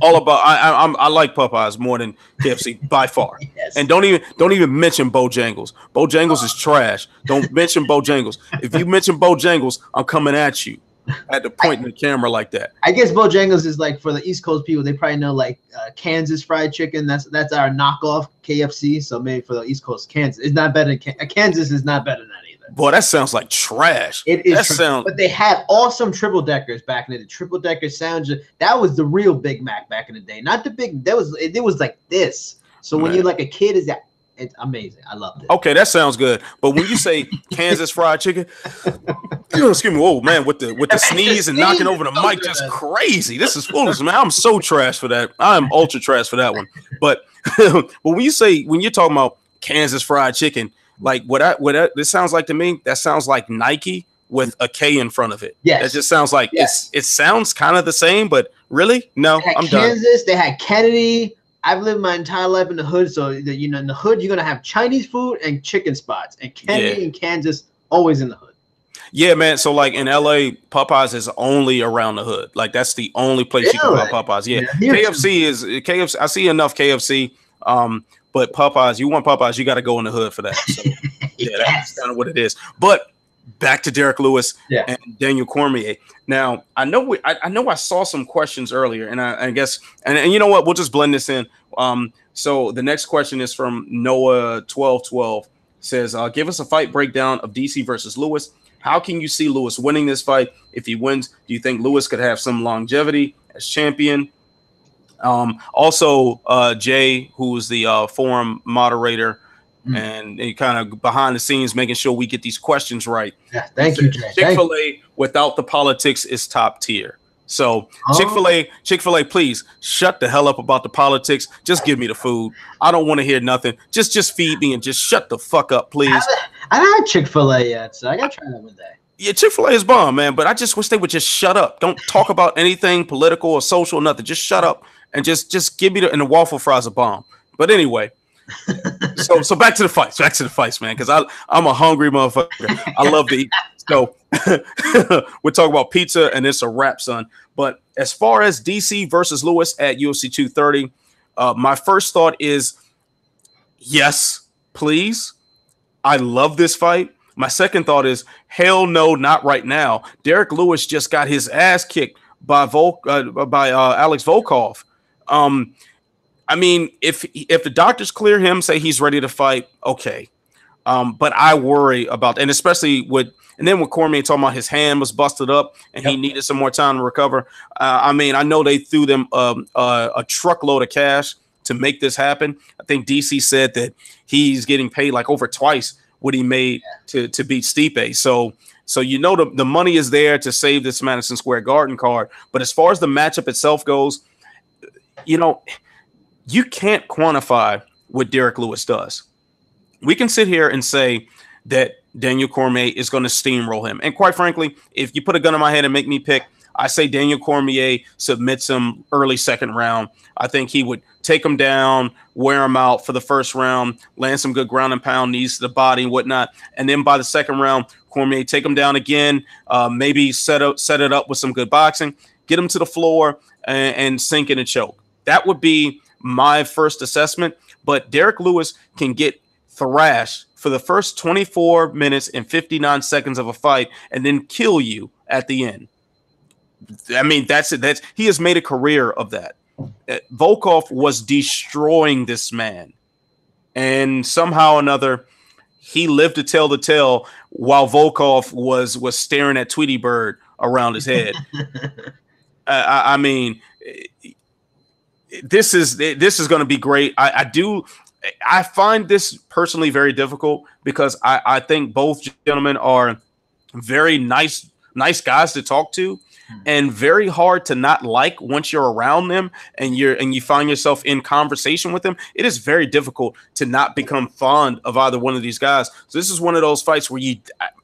[SPEAKER 1] all about I like Popeyes more than KFC by far. Yes. And don't even mention Bojangles. Bojangles is trash. Don't mention Bojangles. If you mention Bojangles, I'm coming at you. I had to point in the camera like that.
[SPEAKER 2] I guess Bojangles is like for the East Coast people. They probably know like Kansas fried chicken. That's our knockoff KFC. So maybe for the East Coast, Kansas is not better. Kansas is not better than that either.
[SPEAKER 1] Boy, that sounds like trash.
[SPEAKER 2] It is. But they had awesome triple deckers back in the day. Triple decker sounds. That was the real Big Mac back in the day. Not the big. It was like this. So when you're like a kid, it's amazing. I love it.
[SPEAKER 1] Okay, that sounds good. But when you say Kansas fried chicken, excuse me, oh man, with the sneeze and knocking over the mic, just crazy. This is foolish, man. I'm so trash for that. I am ultra trash for that one. But when you're talking about Kansas fried chicken, like what this sounds like to me, that sounds like Nike with a K in front of it.
[SPEAKER 2] Yeah,
[SPEAKER 1] it just sounds like it sounds kind of the same, but really, no, I'm done.
[SPEAKER 2] Kansas, they had Kennedy. I've lived my entire life in the hood, so in the hood you're gonna have Chinese food and chicken spots, and Kennedy and Kansas always in the hood.
[SPEAKER 1] Yeah, man. So like in LA, Popeyes is only around the hood. Like that's the only place you can buy Popeyes. Yeah, KFC is KFC. I see enough KFC, but Popeyes. You want Popeyes, you got to go in the hood for that. So, yeah, that's kind of what it is. But back to Derek Lewis
[SPEAKER 2] Yeah.
[SPEAKER 1] and Daniel Cormier. Now, I know I saw some questions earlier, and I guess and you know what, we'll just blend this in. So the next question is from Noah1212. Says, give us a fight breakdown of DC versus Lewis. How can you see Lewis winning this fight? If he wins, do you think Lewis could have some longevity as champion? Also, Jay, who is the forum moderator, and he kind of behind the scenes making sure we get these questions right.
[SPEAKER 2] Yeah, thank you, Jay.
[SPEAKER 1] Chick-fil-A without the politics is top tier. So Chick-fil-A, please shut the hell up about the politics. Just give me the food. I don't want to hear nothing. Just feed me and just shut the fuck up, please.
[SPEAKER 2] I haven't had Chick-fil-A yet, so I gotta try that one day.
[SPEAKER 1] Yeah, Chick-fil-A is bomb, man. But I just wish they would just shut up. Don't talk about anything political or social, nothing. Just shut up and just give me and the waffle fries are bomb. But anyway. So back to the fights, man, because I'm a hungry motherfucker. I love to eat. So we're talking about pizza, and it's a wrap, son. But as far as DC versus Lewis at UFC 230, my first thought is yes, please. I love this fight. My second thought is hell no, not right now. Derek Lewis just got his ass kicked by Alex Volkov. I mean, if the doctors clear him, say he's ready to fight, okay. But I worry about, and especially with Cormier talking about his hand was busted up and he needed some more time to recover. I mean, I know they threw them a truckload of cash to make this happen. I think DC said that he's getting paid like over twice what he made to beat Stipe. So you know the money is there to save this Madison Square Garden card. But as far as the matchup itself goes, you know, you can't quantify what Derek Lewis does. We can sit here and say that Daniel Cormier is going to steamroll him. And quite frankly, if you put a gun in my head and make me pick, I say Daniel Cormier submits him early second round. I think he would take him down, wear him out for the first round, land some good ground and pound knees to the body and whatnot. And then by the second round, Cormier take him down again, maybe set it up with some good boxing, get him to the floor and sink in and choke. That would be my first assessment. But Derek Lewis can get thrashed for the first 24 minutes and 59 seconds of a fight and then kill you at the end. I mean, that's it. He has made a career of that. Volkov was destroying this man. And somehow or another, he lived to tell the tale while Volkov was staring at Tweety Bird around his head. I mean, this is going to be great. I find this personally very difficult because I think both gentlemen are very nice guys to talk to and very hard to not like once you're around them and you find yourself in conversation with them. It is very difficult to not become fond of either one of these guys. So this is one of those fights where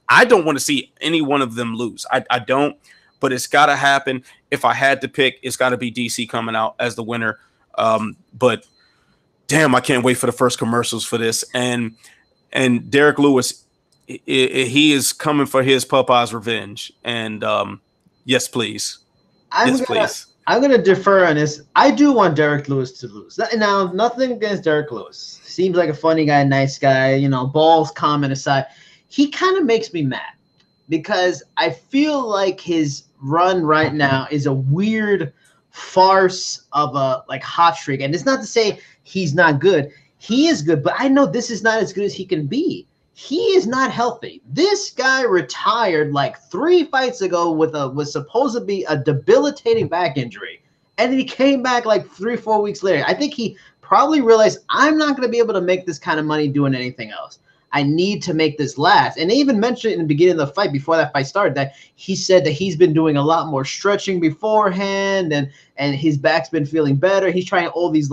[SPEAKER 1] I don't want to see any one of them lose. I don't, but it's got to happen. If I had to pick, it's got to be DC coming out as the winner. But damn, I can't wait for the first commercials for this. And Derek Lewis, he is coming for his Popeye's revenge. And yes, please. Please.
[SPEAKER 2] I'm going to defer on this. I do want Derek Lewis to lose. Now, nothing against Derek Lewis. Seems like a funny guy, nice guy, you know, balls, comment aside. He kind of makes me mad because I feel like his run right now is a weird farce of a like hot streak. And it's not to say he's not good. He is good, but I know this is not as good as he can be. He is not healthy. This guy retired like 3 fights ago with was supposed to be a debilitating back injury. And then he came back like 3-4 weeks later. I think he probably realized I'm not going to be able to make this kind of money doing anything else. I need to make this last. And they even mentioned in the beginning of the fight, before that fight started, that he said that he's been doing a lot more stretching beforehand and his back's been feeling better. He's trying all these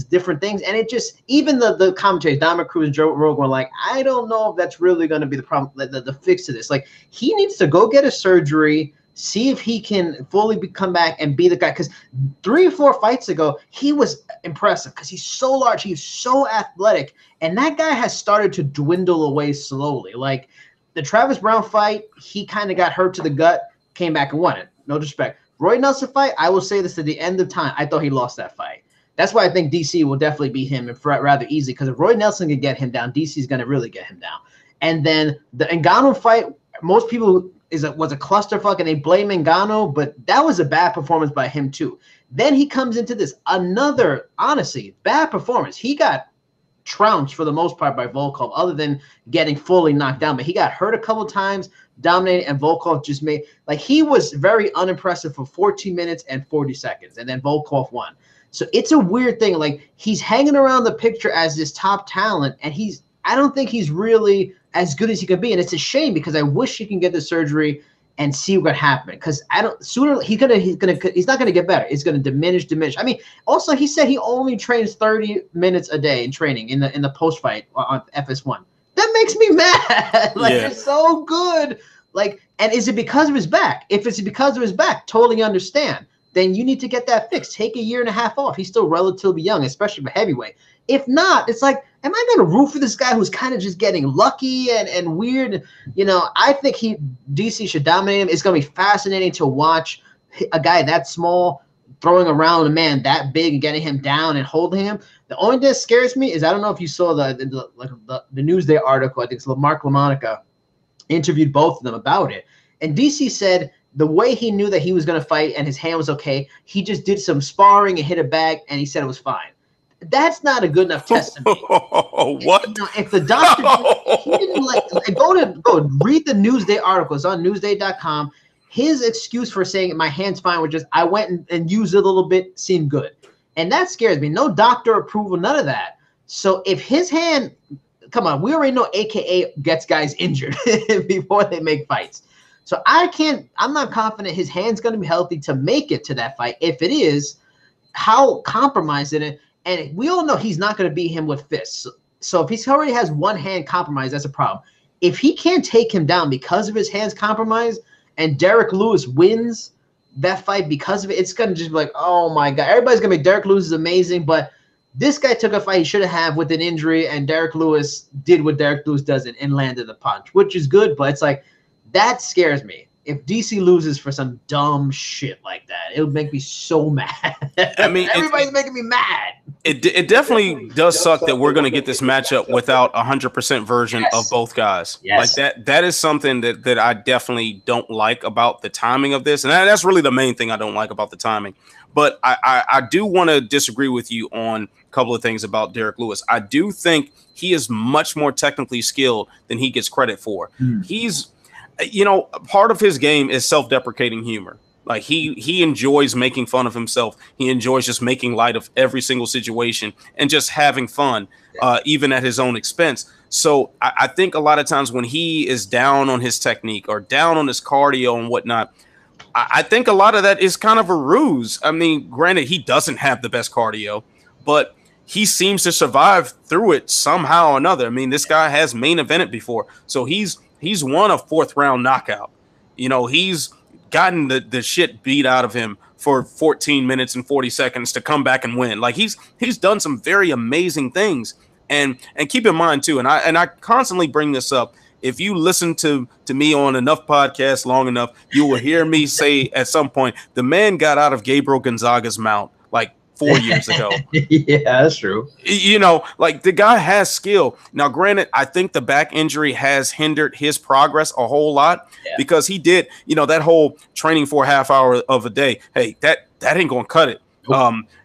[SPEAKER 2] different things. And it just, even the commentators, Dominic Cruz and Joe Rogan were like, I don't know if that's really going to be the problem, the fix to this. Like, he needs to go get a surgery, see if he can fully come back and be the guy. Because 3 or 4 fights ago, he was impressive because he's so large, he's so athletic, and that guy has started to dwindle away slowly. Like the Travis Brown fight, he kind of got hurt to the gut, came back and won it. No disrespect. Roy Nelson fight, I will say this at the end of time, I thought he lost that fight. That's why I think DC will definitely beat him rather easily, because if Roy Nelson can get him down, DC is going to really get him down. And then the Ngannou fight, most people was a clusterfuck and they blame Ngannou, but that was a bad performance by him too. Then he comes into this another, honestly, bad performance. He got trounced for the most part by Volkov, other than getting fully knocked down. But he got hurt a couple times, dominated, and Volkov just made, like, he was very unimpressive for 14 minutes and 40 seconds, and then Volkov won. So it's a weird thing. Like, he's hanging around the picture as this top talent, and I don't think he's really as good as he could be. And it's a shame because I wish he can get the surgery and see what happened. Because he's not gonna get better. It's gonna diminish. I mean, also he said he only trains 30 minutes a day in training in the post fight on FS1. That makes me mad. Like, it's so good. Like, and is it because of his back? If it's because of his back, totally understand. Then you need to get that fixed. Take a year and a half off. He's still relatively young, especially for heavyweight. If not, it's like, am I going to root for this guy who's kind of just getting lucky and weird? You know, I think DC should dominate him. It's going to be fascinating to watch a guy that small throwing around a man that big and getting him down and holding him. The only thing that scares me is, I don't know if you saw the Newsday article. I think it's Mark LaMonica interviewed both of them about it. And DC said the way he knew that he was going to fight and his hand was okay, he just did some sparring and hit a bag, and he said it was fine. That's not a good enough test to me.
[SPEAKER 1] What?
[SPEAKER 2] If the doctor he didn't go read the Newsday article. It's on Newsday.com. His excuse for saying my hand's fine was just, I went and used it a little bit, seemed good. And that scares me. No doctor approval, none of that. So if his hand, come on, we already know AKA gets guys injured before they make fights. So I'm not confident his hand's going to be healthy to make it to that fight. If it is, how compromised in it? And we all know he's not going to beat him with fists. So if he already has one hand compromised, that's a problem. If he can't take him down because of his hands compromised, and Derek Lewis wins that fight because of it, it's going to just be like, oh my God. Everybody's going to be, Derek Lewis is amazing, but this guy took a fight he shouldn't have with an injury, and Derek Lewis did what Derek Lewis does and landed the punch, which is good, but it's like, that scares me. If DC loses for some dumb shit like that, it would make me so mad. I mean, everybody's making me mad.
[SPEAKER 1] It definitely does suck that we're going to get this matchup without 100% version of both guys. Like that is something that I definitely don't like about the timing of this. And that's really the main thing I don't like about the timing. But I do want to disagree with you on a couple of things about Derek Lewis. I do think he is much more technically skilled than he gets credit for. He's, you know, part of his game is self-deprecating humor. Like he enjoys making fun of himself. He enjoys just making light of every single situation and just having fun, even at his own expense. So I think a lot of times when he is down on his technique or down on his cardio and whatnot, I think a lot of that is kind of a ruse. I mean, granted, he doesn't have the best cardio, but he seems to survive through it somehow or another. I mean, this guy has main evented before, so he's won a 4th round knockout. You know, he's gotten the shit beat out of him for 14 minutes and 40 seconds to come back and win. Like he's done some very amazing things. And keep in mind too, and I constantly bring this up. If you listen to me on enough podcasts long enough, you will hear me say at some point, the man got out of Gabriel Gonzaga's mount like 4 years ago.
[SPEAKER 2] Yeah, that's true.
[SPEAKER 1] You know, like the guy has skill. Now, granted, I think the back injury has hindered his progress a whole lot because he did, you know, that whole training for a half hour of a day. Hey, that ain't gonna cut it.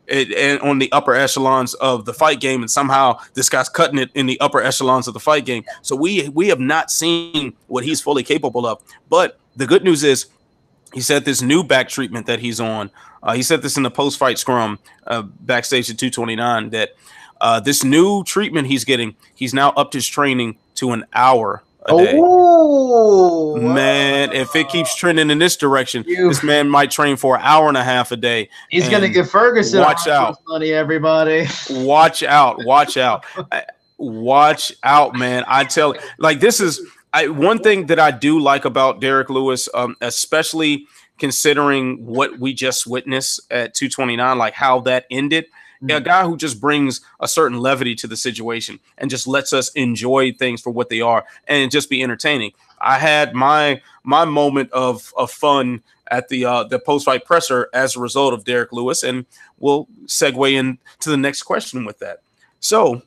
[SPEAKER 1] And on the upper echelons of the fight game, and somehow this guy's cutting it in the upper echelons of the fight game. So we have not seen what he's fully capable of. But the good news is, he said this new back treatment that he's on. He said this in the post-fight scrum backstage at 229 that this new treatment he's getting, he's now upped his training to an hour a day.
[SPEAKER 2] Oh,
[SPEAKER 1] man, if it keeps trending in this direction, this man might train for an hour and a half a day.
[SPEAKER 2] He's going to get Ferguson.
[SPEAKER 1] Watch out.
[SPEAKER 2] Money, everybody.
[SPEAKER 1] Watch out. Watch out. Watch out, man. I tell you, like, this is one thing that I do like about Derek Lewis, especially considering what we just witnessed at 229, like how that ended. A guy who just brings a certain levity to the situation and just lets us enjoy things for what they are and just be entertaining. I had my moment of fun at the post-fight presser as a result of Derek Lewis, and we'll segue into the next question with that. So,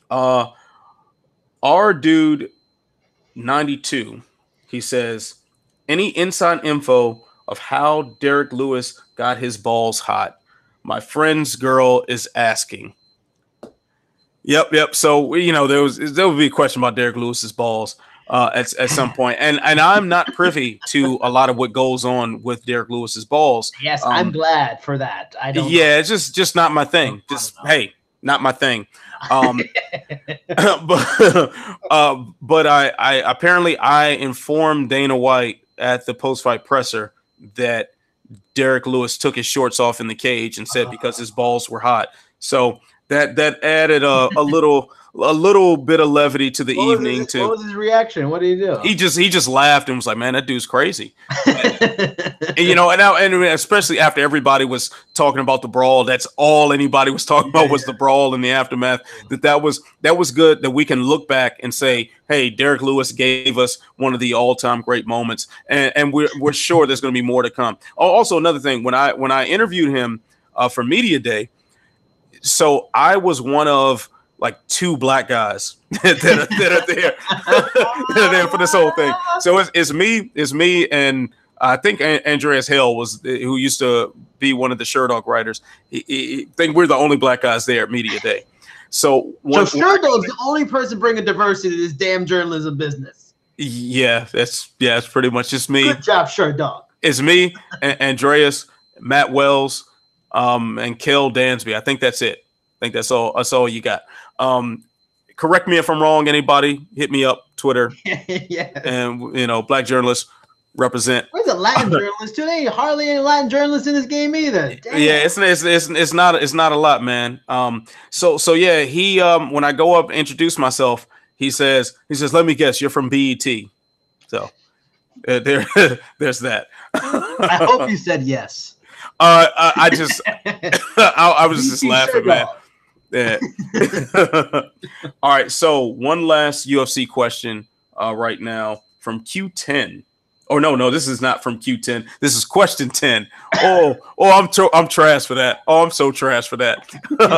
[SPEAKER 1] our dude 92. He says, any inside info of how Derek Lewis got his balls hot? My friend's girl is asking. Yep. So there would be a question about Derek Lewis's balls at some point, and I'm not privy to a lot of what goes on with Derek Lewis's balls.
[SPEAKER 2] Yes, I'm glad for that. I don't.
[SPEAKER 1] Yeah, it's just not my thing. Just hey, not my thing. But I apparently I informed Dana White at the post-fight presser that Derek Lewis took his shorts off in the cage and said because his balls were hot. So that added a little bit of levity to the evening.
[SPEAKER 2] What was his reaction? What did he do?
[SPEAKER 1] He just laughed and was like, "Man, that dude's crazy." and especially after everybody was talking about the brawl, that's all anybody was talking about was the brawl and the aftermath. That was good that we can look back and say, "Hey, Derek Lewis gave us one of the all-time great moments," and we're sure there's going to be more to come. Also, another thing, when I interviewed him for Media Day. So I was one of like 2 black guys that are there for this whole thing. So it's me, and I think Andreas Hale who used to be one of the Sherdog writers. I think we're the only black guys there at Media Day. So
[SPEAKER 2] Sherdog's the only person bringing diversity to this damn journalism business.
[SPEAKER 1] Yeah, it's pretty much just me.
[SPEAKER 2] Good job, Sherdog.
[SPEAKER 1] It's me, Andreas, Matt Wells. And Kel Dansby. I think that's it. I think that's all. That's all you got. Correct me if I'm wrong. Anybody, hit me up, Twitter.
[SPEAKER 2] Yes.
[SPEAKER 1] And black journalists represent.
[SPEAKER 2] Where's the Latin journalists too? There ain't hardly any Latin journalists in this game either. Damn.
[SPEAKER 1] Yeah, it's not a lot, man. So yeah, he when I go up and introduce myself, he says, let me guess, you're from BET. So there's that.
[SPEAKER 2] I hope you said yes.
[SPEAKER 1] I was just laughing, man. Yeah. All right. So one last UFC question right now from Q10. Oh no, this is not from Q10. This is question 10. I'm trash for that. Oh, I'm so trash for that.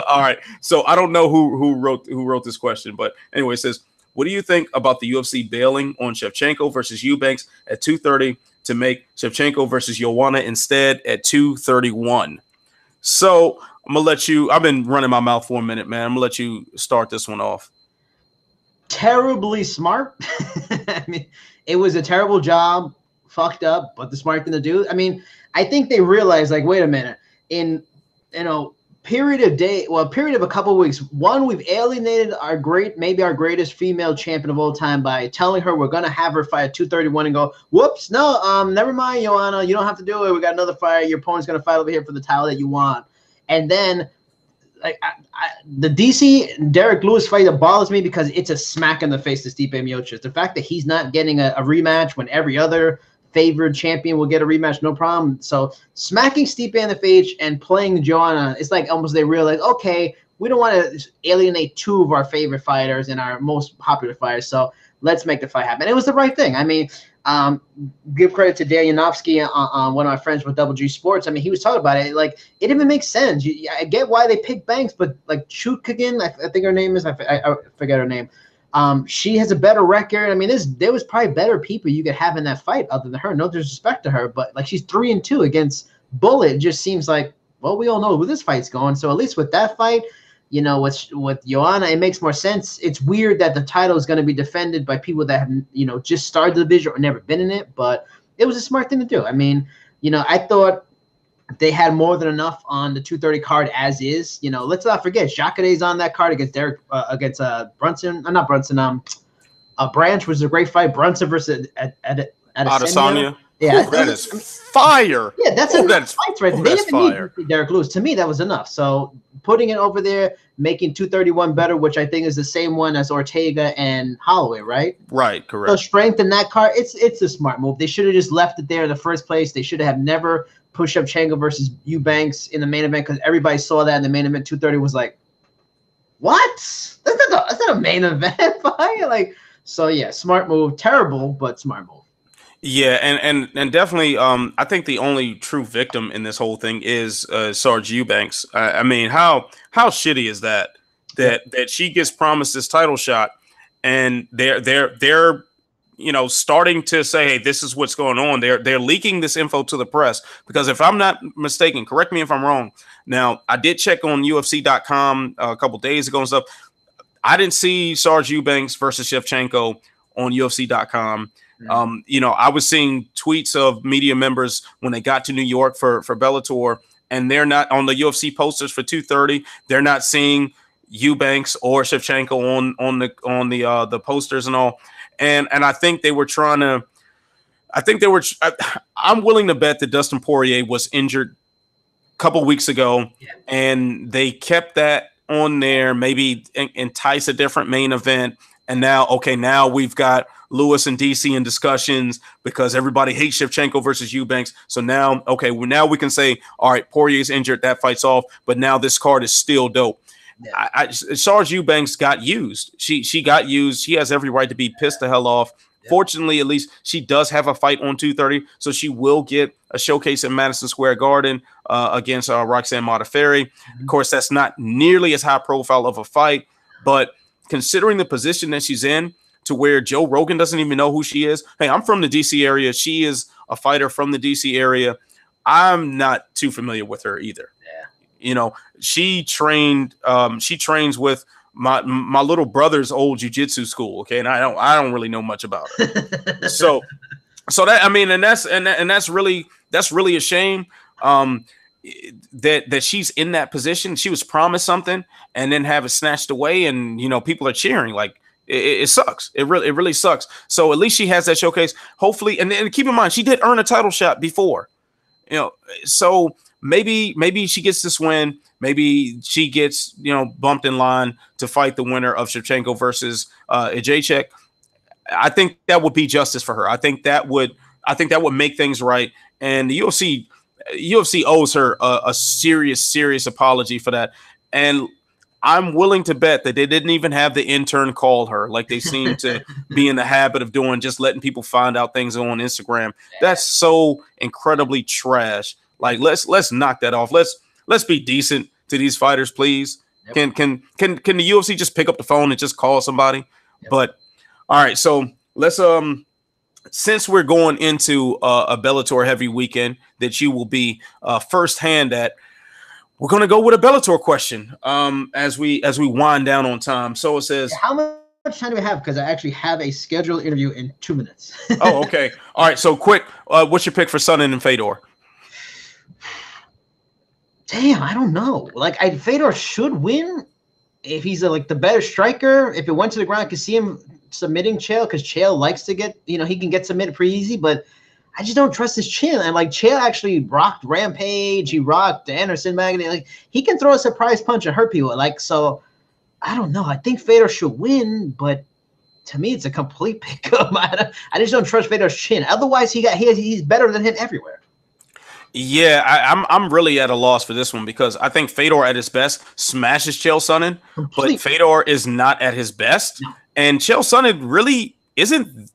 [SPEAKER 1] All right. So I don't know who wrote this question, but anyway, it says, what do you think about the UFC bailing on Shevchenko versus Eubanks at 230 to make Shevchenko versus Joanna instead at 231? So I'm gonna let you. I've been running my mouth for a minute, man. I'm gonna let you start this one off.
[SPEAKER 2] Terribly smart. I mean, it was a terrible job, fucked up, but the smart thing to do. I mean, I think they realized, like, wait a minute, in period of a couple of weeks. One, we've alienated maybe our greatest female champion of all time by telling her we're gonna have her fight at 231 and go, whoops, no, never mind, Joanna, you don't have to do it. We got another fight. Your opponent's gonna fight over here for the title that you want. And then, like, the DC Derek Lewis fight that bothers me because it's a smack in the face to Stipe Miocic. The fact that he's not getting a rematch when every other favored champion will get a rematch, no problem. So smacking Stipe in the face and playing Joanna, it's like almost they realize, okay, we don't want to alienate 2 of our favorite fighters and our most popular fighters, so let's make the fight happen. It was the right thing. I mean, give credit to Dan Yanofsky, one of my friends with Double G Sports. I mean, he was talking about it. Like, it even makes sense. I get why they picked Banks, but like Chutkagan, I think her name is, I forget her name. She has a better record. I mean, there was probably better people you could have in that fight other than her. No disrespect to her, but like, she's 3-2 against Bullet. It just seems like, well, we all know where this fight's going. So at least with that fight, with Joanna, it makes more sense. It's weird that the title is going to be defended by people that have, just started the division or never been in it, but it was a smart thing to do. I mean, I thought they had more than enough on the 230 card as is. Let's not forget, Jacare's on that card against Brunson. Not Brunson. Branch was a great fight. Brunson versus
[SPEAKER 1] Adesanya.
[SPEAKER 2] Yeah,
[SPEAKER 1] that is fire.
[SPEAKER 2] Yeah, that's enough fights right there. They didn't need Derek Lewis. To me, that was enough. So putting it over there, making 231 better, which I think is the same one as Ortega and Holloway, right?
[SPEAKER 1] Right, correct.
[SPEAKER 2] So strengthen that card. It's a smart move. They should have just left it there in the first place. They should have never pushed up Shevchenko versus Eubanks in the main event because everybody saw that in the main event. 230 was like, what? That's not a main event fight. Like, so yeah, smart move. Terrible, but smart move.
[SPEAKER 1] Yeah, and definitely, I think the only true victim in this whole thing is Sarge Eubanks. I mean, how shitty is that she gets promised this title shot, and they're starting to say, hey, this is what's going on. They're leaking this info to the press because if I'm not mistaken, correct me if I'm wrong. Now, I did check on UFC.com a couple days ago and stuff. I didn't see Serge Eubanks versus Shevchenko on UFC.com. I was seeing tweets of media members when they got to New York for Bellator, and they're not on the UFC posters for 230. They're not seeing Eubanks or Shevchenko on the posters and all. And I think they were trying to. I'm willing to bet that Dustin Poirier was injured a couple weeks ago, and they kept that on there, maybe entice a different main event. And now we've got Lewis and DC in discussions because everybody hates Shevchenko versus Eubanks. So now we can say, all right, Poirier's injured, that fight's off, but now this card is still dope. Yeah. Serge Eubanks got used. She got used. She has every right to be pissed the hell off. Yeah. Fortunately, at least she does have a fight on 230, so she will get a showcase in Madison Square Garden against Roxanne Modafferi. Of course, that's not nearly as high profile of a fight, but considering the position that she's in, to where Joe Rogan doesn't even know who she is. Hey, I'm from the DC area. She is a fighter from the DC area. I'm not too familiar with her either. Yeah. She trains with my little brother's old jiu-jitsu school. Okay. And I don't really know much about her. so that's really a shame. That she's in that position. She was promised something and then have it snatched away, and people are cheering. Like it sucks. It really sucks. So at least she has that showcase. Hopefully, and keep in mind she did earn a title shot before. So maybe she gets this win. Maybe she gets bumped in line to fight the winner of Shevchenko versus Jacek. I think that would be justice for her. I think that would make things right. And the UFC owes her a serious apology for that. And I'm willing to bet that they didn't even have the intern call her like they seem to be in the habit of doing, just letting people find out things on Instagram. That's so incredibly trash. Like let's knock that off. Let's be decent to these fighters, please. Yep. Can the UFC just pick up the phone and just call somebody? Yep. But all right, so let's since we're going into a Bellator heavy weekend that you will be firsthand at, we're going to go with a Bellator question as we wind down on time. So it says,
[SPEAKER 2] how much time do we have? Because I actually have a scheduled interview in 2 minutes.
[SPEAKER 1] Oh, okay. All right. So quick, what's your pick for Sonnen and Fedor?
[SPEAKER 2] Damn, I don't know. Like, Fedor should win if he's the better striker. If it went to the ground, I could see him submitting Chael, because Chael likes to get, he can get submitted pretty easy, but I just don't trust his chin. And Chael actually rocked Rampage, he rocked Anderson Magnet. He can throw a surprise punch and hurt people. So I don't know. I think Fedor should win, but to me it's a complete pickup. I just don't trust Fedor's chin. Otherwise, he's better than him everywhere.
[SPEAKER 1] Yeah, I'm really at a loss for this one because I think Fedor at his best smashes Chael Sonnen, but Fedor is not at his best. No. And Chael Sonnen really isn't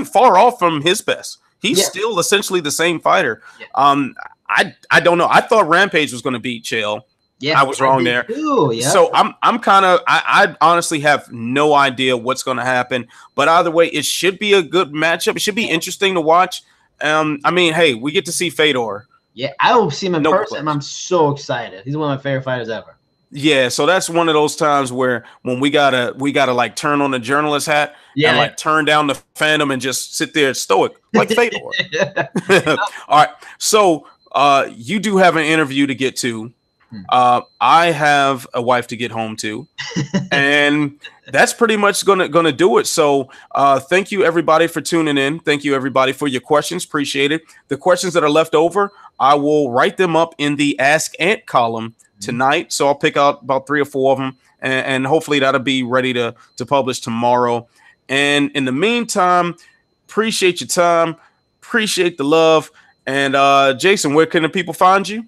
[SPEAKER 1] far off from his best. He's still essentially the same fighter. Yeah. I don't know. I thought Rampage was going to beat Chael. Yeah, I was wrong there. Too, yeah. So I'm kind of I honestly have no idea what's going to happen. But either way, it should be a good matchup. It should be interesting to watch. Hey, we get to see Fedor.
[SPEAKER 2] Yeah, I will see him in person, and I'm so excited. He's one of my favorite fighters ever.
[SPEAKER 1] Yeah, so that's one of those times where when we gotta turn on the journalist hat and turn down the fandom and just sit there stoic like Fedor. All right, so you do have an interview to get to. I have a wife to get home to, and that's pretty much gonna do it. So thank you everybody for tuning in. Thank you everybody for your questions. Appreciate it. The questions that are left over, I will write them up in the Ask Ant column tonight. So I'll pick out about 3 or 4 of them, and hopefully that'll be ready to publish tomorrow. And in the meantime, appreciate your time, appreciate the love. And Jason, where can the people find you?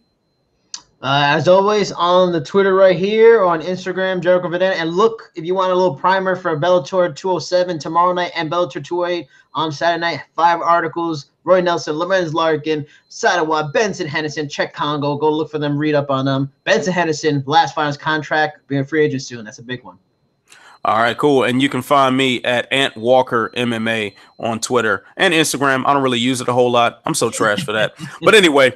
[SPEAKER 2] As always, on the Twitter right here, or on Instagram, Jericho Videna. And look, if you want a little primer for Bellator 207 tomorrow night and Bellator 208 on Saturday night, 5 articles. Roy Nelson, Lorenz Larkin, Sadawa, Benson Henderson, Czech Congo. Go look for them, read up on them. Benson Henderson, last finals contract, being a free agent soon. That's a big one.
[SPEAKER 1] All right, cool. And you can find me at Ant Walker MMA on Twitter and Instagram. I don't really use it a whole lot. I'm so trash for that. But anyway,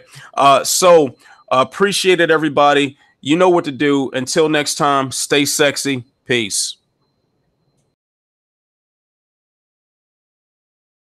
[SPEAKER 1] appreciate it, everybody. You know what to do. Until next time, stay sexy. Peace.